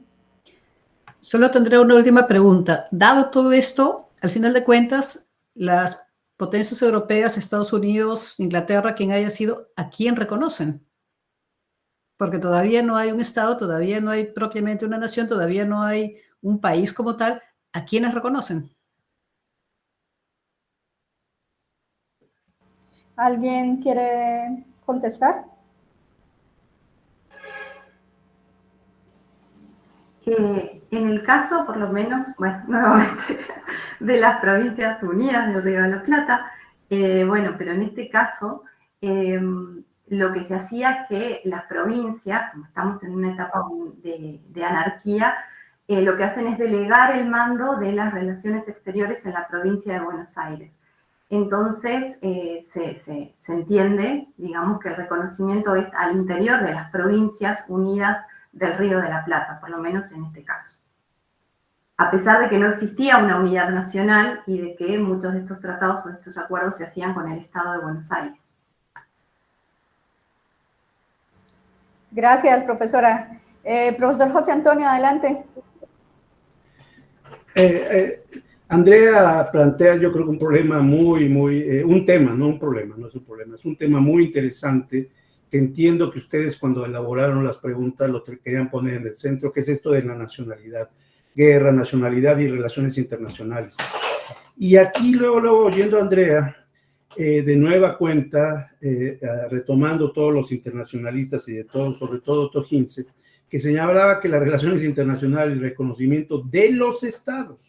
Solo tendré una última pregunta. Dado todo esto, al final de cuentas, las potencias europeas, Estados Unidos, Inglaterra, quien haya sido, ¿a quién reconocen? Porque todavía no hay un Estado, todavía no hay propiamente una nación, todavía no hay un país como tal. ¿A quiénes reconocen? ¿Alguien quiere contestar? En el caso, por lo menos, bueno, nuevamente, de las Provincias Unidas del Río de la Plata, bueno, pero en este caso, lo que se hacía es que las provincias, como estamos en una etapa de anarquía, lo que hacen es delegar el mando de las relaciones exteriores en la provincia de Buenos Aires. Entonces, se entiende, digamos, que el reconocimiento es al interior de las Provincias Unidas del Río de la Plata, por lo menos en este caso. A pesar de que no existía una unidad nacional y de que muchos de estos tratados o de estos acuerdos se hacían con el Estado de Buenos Aires. Gracias, profesora. Profesor José Antonio, adelante. Andrea plantea, yo creo que un problema un tema, no un problema, no es un problema, es un tema muy interesante que entiendo que ustedes cuando elaboraron las preguntas lo querían poner en el centro, que es esto de la nacionalidad, guerra, nacionalidad y relaciones internacionales. Y aquí luego oyendo a Andrea, de nueva cuenta, retomando todos los internacionalistas y de todos, sobre todo Otto Hintze, que señalaba que las relaciones internacionales y reconocimiento de los estados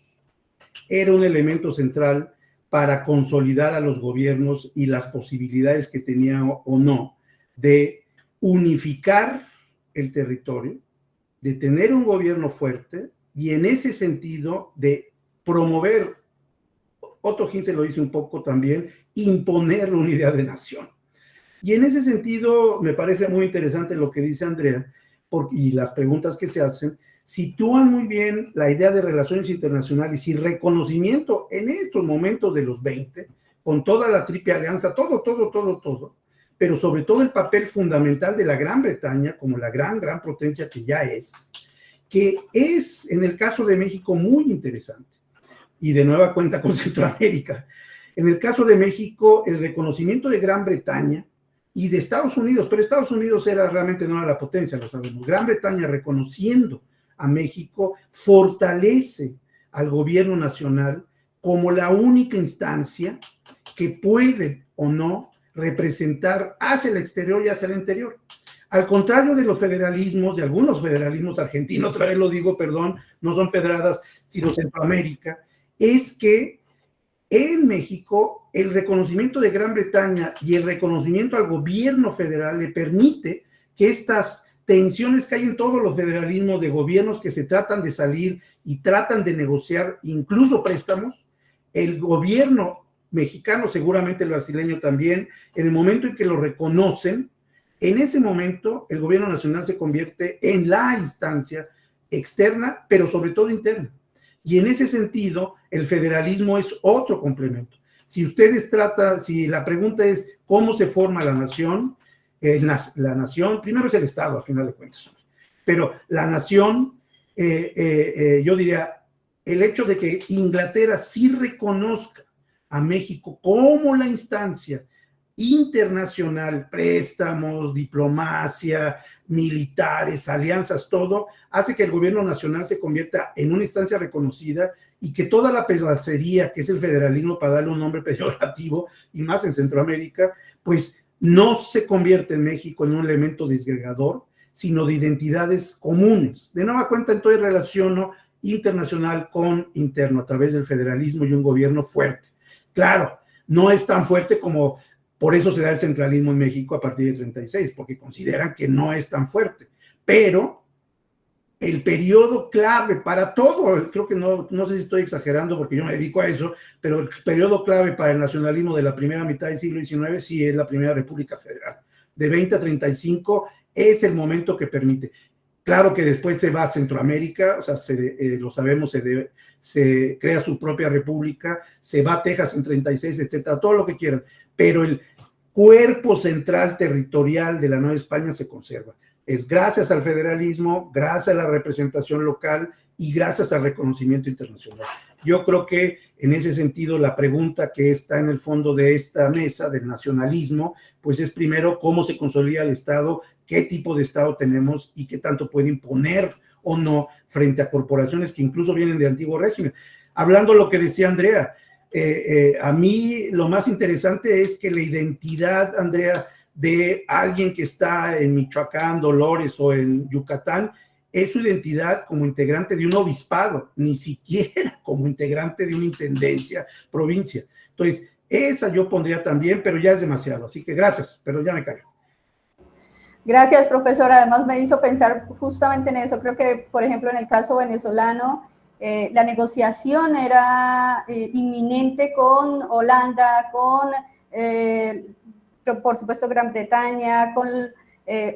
era un elemento central para consolidar a los gobiernos y las posibilidades que tenían o no de unificar el territorio, de tener un gobierno fuerte y en ese sentido de promover, Otto Hintze lo dice un poco también, imponer la unidad de nación. Y en ese sentido me parece muy interesante lo que dice Andrea y las preguntas que se hacen, sitúan muy bien la idea de relaciones internacionales y reconocimiento en estos momentos de los 20, con toda la triple alianza, todo, pero sobre todo el papel fundamental de la Gran Bretaña como la gran potencia que ya es, que es en el caso de México muy interesante, y de nueva cuenta con Centroamérica. En el caso de México, el reconocimiento de Gran Bretaña y de Estados Unidos, pero Estados Unidos realmente no era la potencia, lo sabemos. Gran Bretaña reconociendo a México fortalece al gobierno nacional como la única instancia que puede o no representar hacia el exterior y hacia el interior. Al contrario de los federalismos, de algunos federalismos argentinos, otra vez lo digo, perdón, no son pedradas, sino Centroamérica, es que en México el reconocimiento de Gran Bretaña y el reconocimiento al gobierno federal le permite que estas tensiones que hay en todos los federalismos de gobiernos que se tratan de salir y tratan de negociar incluso préstamos, el gobierno mexicano, seguramente el brasileño también, en el momento en que lo reconocen, en ese momento el gobierno nacional se convierte en la instancia externa, pero sobre todo interna. Y en ese sentido, el federalismo es otro complemento. Si la pregunta es cómo se forma la nación, primero es el Estado, a final de cuentas, pero la nación, yo diría, el hecho de que Inglaterra sí reconozca a México como la instancia internacional, préstamos, diplomacia, militares, alianzas, todo, hace que el gobierno nacional se convierta en una instancia reconocida y que toda la pedacería que es el federalismo, para darle un nombre peyorativo, y más en Centroamérica, pues no se convierte en México en un elemento disgregador, sino de identidades comunes. De nueva cuenta, entonces relaciono internacional con interno a través del federalismo y un gobierno fuerte. Claro, no es tan fuerte como... Por eso se da el centralismo en México a partir de 36, porque consideran que no es tan fuerte. Pero el periodo clave para todo, creo que no sé si estoy exagerando porque yo me dedico a eso, pero el periodo clave para el nacionalismo de la primera mitad del siglo XIX sí es la Primera República Federal. De 20 a 35 es el momento que permite. Claro que después se va a Centroamérica, o sea, lo sabemos, se crea su propia república, se va a Texas en 36, etcétera, todo lo que quieran, pero el cuerpo central territorial de la Nueva España se conserva. Es gracias al federalismo, gracias a la representación local y gracias al reconocimiento internacional. Yo creo que en ese sentido la pregunta que está en el fondo de esta mesa del nacionalismo, pues es primero cómo se consolida el Estado, qué tipo de Estado tenemos y qué tanto puede imponer o no frente a corporaciones que incluso vienen de antiguo régimen. Hablando lo que decía Andrea, a mí lo más interesante es que la identidad, Andrea, de alguien que está en Michoacán, Dolores o en Yucatán, es su identidad como integrante de un obispado, ni siquiera como integrante de una intendencia, provincia. Entonces, esa yo pondría también, pero ya es demasiado. Así que gracias, pero ya me callo. Gracias, profesor. Además me hizo pensar justamente en eso. Creo que, por ejemplo, en el caso venezolano, la negociación era inminente con Holanda, con, por supuesto, Gran Bretaña, con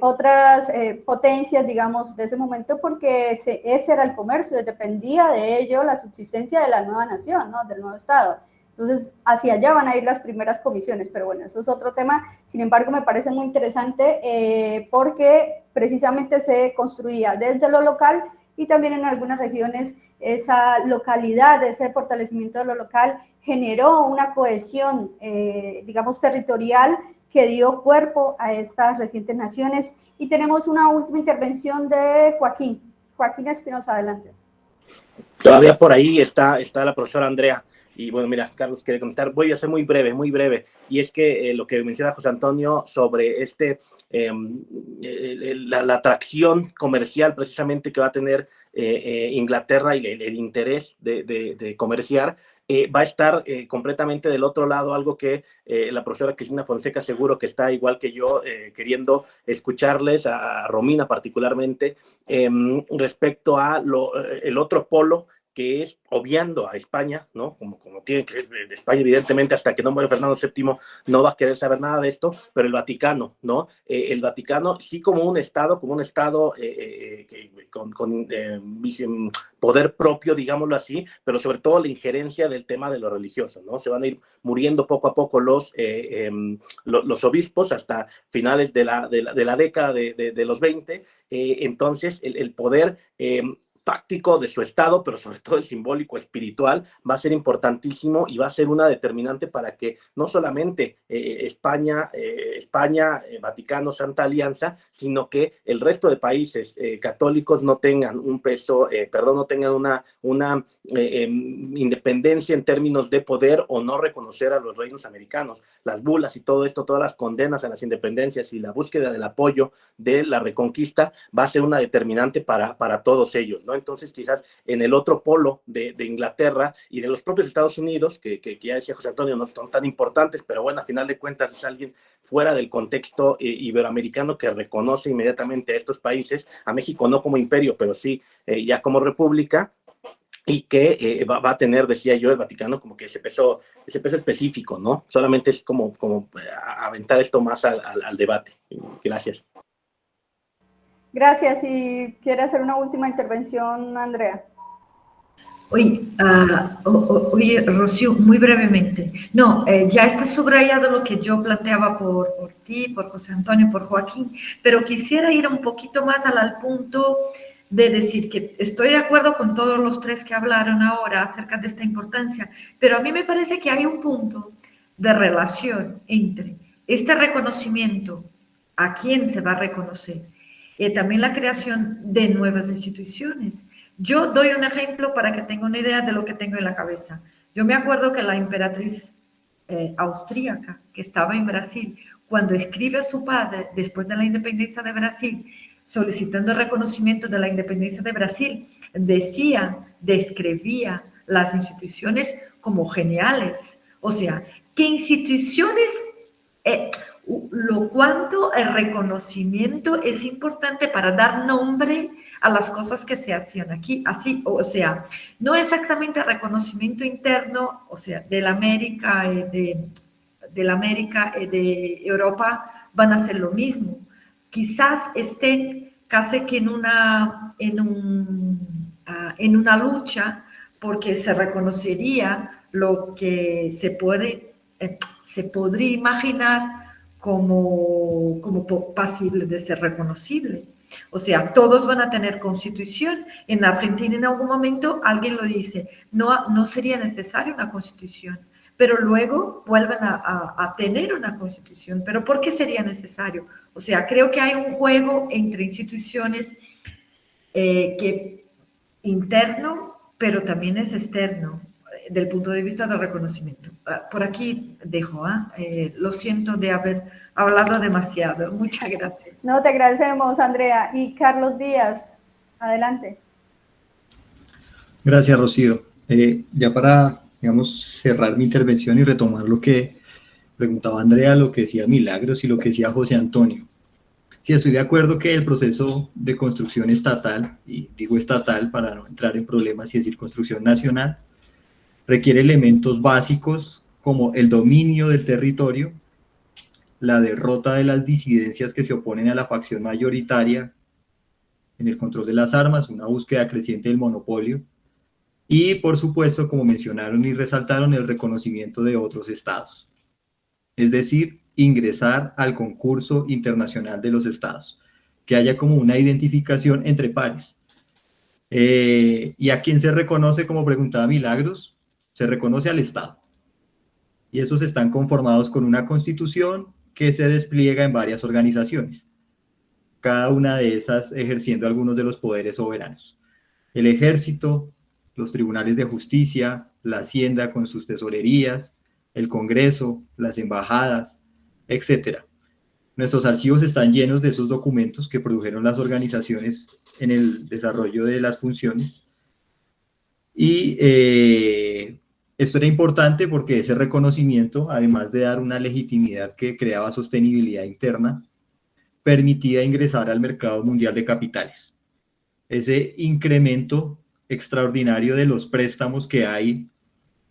otras potencias, digamos, de ese momento, porque ese era el comercio, dependía de ello la subsistencia de la nueva nación, ¿no? Del nuevo Estado. Entonces, hacia allá van a ir las primeras comisiones, pero bueno, eso es otro tema. Sin embargo, me parece muy interesante porque precisamente se construía desde lo local y también en algunas regiones esa localidad, ese fortalecimiento de lo local generó una cohesión, digamos, territorial que dio cuerpo a estas recientes naciones. Y tenemos una última intervención de Joaquín Espinosa, adelante. Todavía por ahí está la profesora Andrea. Y bueno, mira, Carlos quiere comentar. Voy a ser muy breve. Y es que lo que menciona José Antonio sobre la atracción comercial precisamente que va a tener Inglaterra y el interés de comerciar, va a estar completamente del otro lado, algo que la profesora Cristina Fonseca seguro que está igual que yo queriendo escucharles, a Romina particularmente, respecto a el otro polo, que es obviando a España, ¿no? Como tiene que ser España, evidentemente, hasta que no muere Fernando VII, no va a querer saber nada de esto, pero el Vaticano, ¿no? El Vaticano sí como un Estado con poder propio, digámoslo así, pero sobre todo la injerencia del tema de lo religioso, ¿no? Se van a ir muriendo poco a poco los obispos hasta finales de la década de los 20, entonces el poder fáctico de su Estado, pero sobre todo el simbólico espiritual, va a ser importantísimo y va a ser una determinante para que no solamente España España, Vaticano, Santa Alianza, sino que el resto de países católicos no tengan un peso, no tengan una independencia en términos de poder o no reconocer a los reinos americanos. Las bulas y todo esto, todas las condenas a las independencias y la búsqueda del apoyo de la reconquista va a ser una determinante para todos ellos, ¿no? Entonces, quizás en el otro polo de Inglaterra y de los propios Estados Unidos, que ya decía José Antonio, no son tan importantes, pero bueno, a final de cuentas es alguien fuera del contexto iberoamericano que reconoce inmediatamente a estos países, a México no como imperio, pero sí ya como república, y que va a tener, decía yo, el Vaticano como que ese peso específico, ¿no? Solamente es como aventar esto más al debate. Gracias. Gracias. Y quiere hacer una última intervención, Andrea. Oye, Rocío, muy brevemente. No, ya está subrayado lo que yo planteaba por ti, por José Antonio, por Joaquín, pero quisiera ir un poquito más al punto de decir que estoy de acuerdo con todos los tres que hablaron ahora acerca de esta importancia, pero a mí me parece que hay un punto de relación entre este reconocimiento, a quién se va a reconocer, y también la creación de nuevas instituciones. Yo doy un ejemplo para que tenga una idea de lo que tengo en la cabeza. Yo me acuerdo que la emperatriz austríaca, que estaba en Brasil, cuando escribe a su padre, después de la independencia de Brasil, solicitando el reconocimiento de la independencia de Brasil, describía las instituciones como geniales. O sea, ¿qué instituciones? Lo cuanto el reconocimiento es importante para dar nombre a las cosas que se hacían aquí, así, o sea, no exactamente el reconocimiento interno, o sea, de la América, de Europa van a ser lo mismo. Quizás estén casi que en una lucha, porque se reconocería lo que se podría imaginar como pasible de ser reconocible. O sea, todos van a tener constitución. En Argentina en algún momento alguien lo dice, no sería necesaria una constitución, pero luego vuelven a tener una constitución. ¿Pero por qué sería necesario? O sea, creo que hay un juego entre instituciones que interno, pero también es externo, del punto de vista del reconocimiento. Por aquí dejo, lo siento de haber hablado demasiado. Muchas gracias. No, te agradecemos, Andrea. Y Carlos Díaz, adelante. Gracias, Rocío. Ya para, digamos, cerrar mi intervención y retomar lo que preguntaba Andrea, lo que decía Milagros y lo que decía José Antonio. Sí, estoy de acuerdo que el proceso de construcción estatal, y digo estatal para no entrar en problemas y decir construcción nacional, requiere elementos básicos como el dominio del territorio, la derrota de las disidencias que se oponen a la facción mayoritaria en el control de las armas, una búsqueda creciente del monopolio, y por supuesto, como mencionaron y resaltaron, el reconocimiento de otros estados. Es decir, ingresar al concurso internacional de los estados, que haya como una identificación entre pares. ¿Y a quién se reconoce? Como preguntaba Milagros, se reconoce al Estado. Y esos están conformados con una constitución que se despliega en varias organizaciones, cada una de esas ejerciendo algunos de los poderes soberanos. El ejército, los tribunales de justicia, la hacienda con sus tesorerías, el Congreso, las embajadas, etc. Nuestros archivos están llenos de esos documentos que produjeron las organizaciones en el desarrollo de las funciones. Y esto era importante porque ese reconocimiento, además de dar una legitimidad que creaba sostenibilidad interna, permitía ingresar al mercado mundial de capitales. Ese incremento extraordinario de los préstamos que hay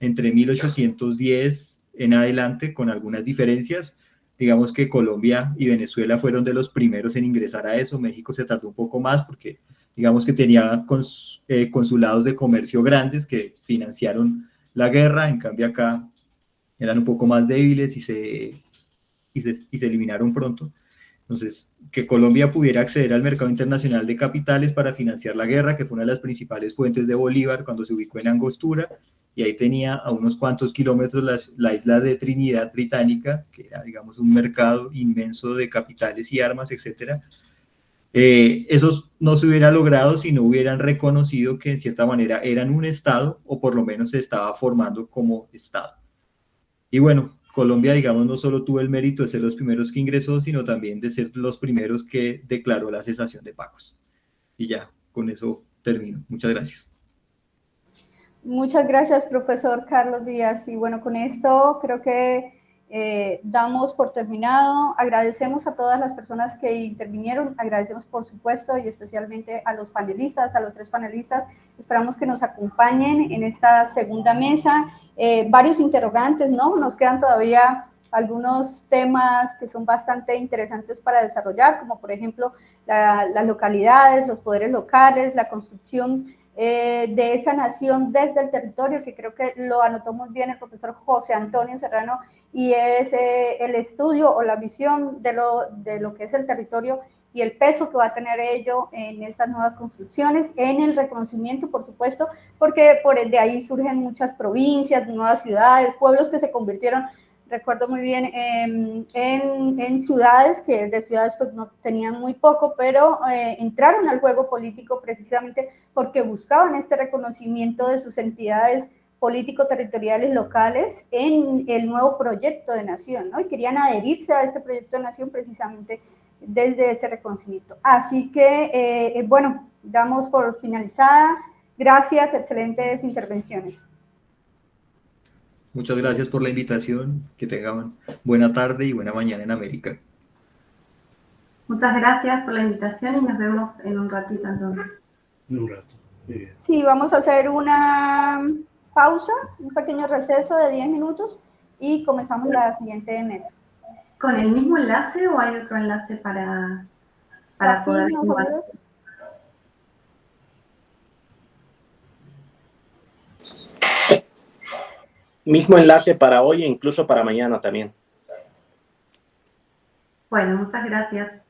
entre 1810 en adelante, con algunas diferencias. Digamos que Colombia y Venezuela fueron de los primeros en ingresar a eso. México se tardó un poco más porque digamos que tenía consulados de comercio grandes que financiaron la guerra. En cambio acá eran un poco más débiles y se eliminaron pronto. Entonces, que Colombia pudiera acceder al mercado internacional de capitales para financiar la guerra, que fue una de las principales fuentes de Bolívar cuando se ubicó en Angostura, y ahí tenía a unos cuantos kilómetros la isla de Trinidad Británica, que era, digamos, un mercado inmenso de capitales y armas, etcétera. Eso no se hubiera logrado si no hubieran reconocido que en cierta manera eran un Estado, o por lo menos se estaba formando como Estado. Y bueno, Colombia, digamos, no solo tuvo el mérito de ser los primeros que ingresó, sino también de ser los primeros que declaró la cesación de pagos. Y ya, con eso termino. Muchas gracias. Muchas gracias, profesor Carlos Díaz. Y bueno, con esto creo que damos por terminado. Agradecemos a todas las personas que intervinieron, agradecemos por supuesto y especialmente a los panelistas, a los 3 panelistas. Esperamos que nos acompañen en esta segunda mesa. Varios interrogantes, ¿no? Nos quedan todavía algunos temas que son bastante interesantes para desarrollar, como por ejemplo las localidades, los poderes locales, la construcción de esa nación desde el territorio, que creo que lo anotó muy bien el profesor José Antonio Serrano, y es el estudio o la visión de lo que es el territorio y el peso que va a tener ello en esas nuevas construcciones, en el reconocimiento, por supuesto, porque de ahí surgen muchas provincias, nuevas ciudades, pueblos que se convirtieron, recuerdo muy bien, en ciudades, que de ciudades pues no tenían muy poco, pero entraron al juego político precisamente porque buscaban este reconocimiento de sus entidades político-territoriales locales en el nuevo proyecto de nación, ¿no? Y querían adherirse a este proyecto de nación precisamente desde ese reconocimiento. Así que, bueno, damos por finalizada. Gracias, excelentes intervenciones. Muchas gracias por la invitación. Que tengan buena tarde y buena mañana en América. Muchas gracias por la invitación y nos vemos en un ratito entonces. En un rato. Sí, vamos a hacer una pausa, un pequeño receso de 10 minutos y comenzamos la siguiente mesa. ¿Con el mismo enlace o hay otro enlace para poder sumarse? Mismo enlace para hoy e incluso para mañana también. Bueno, muchas gracias.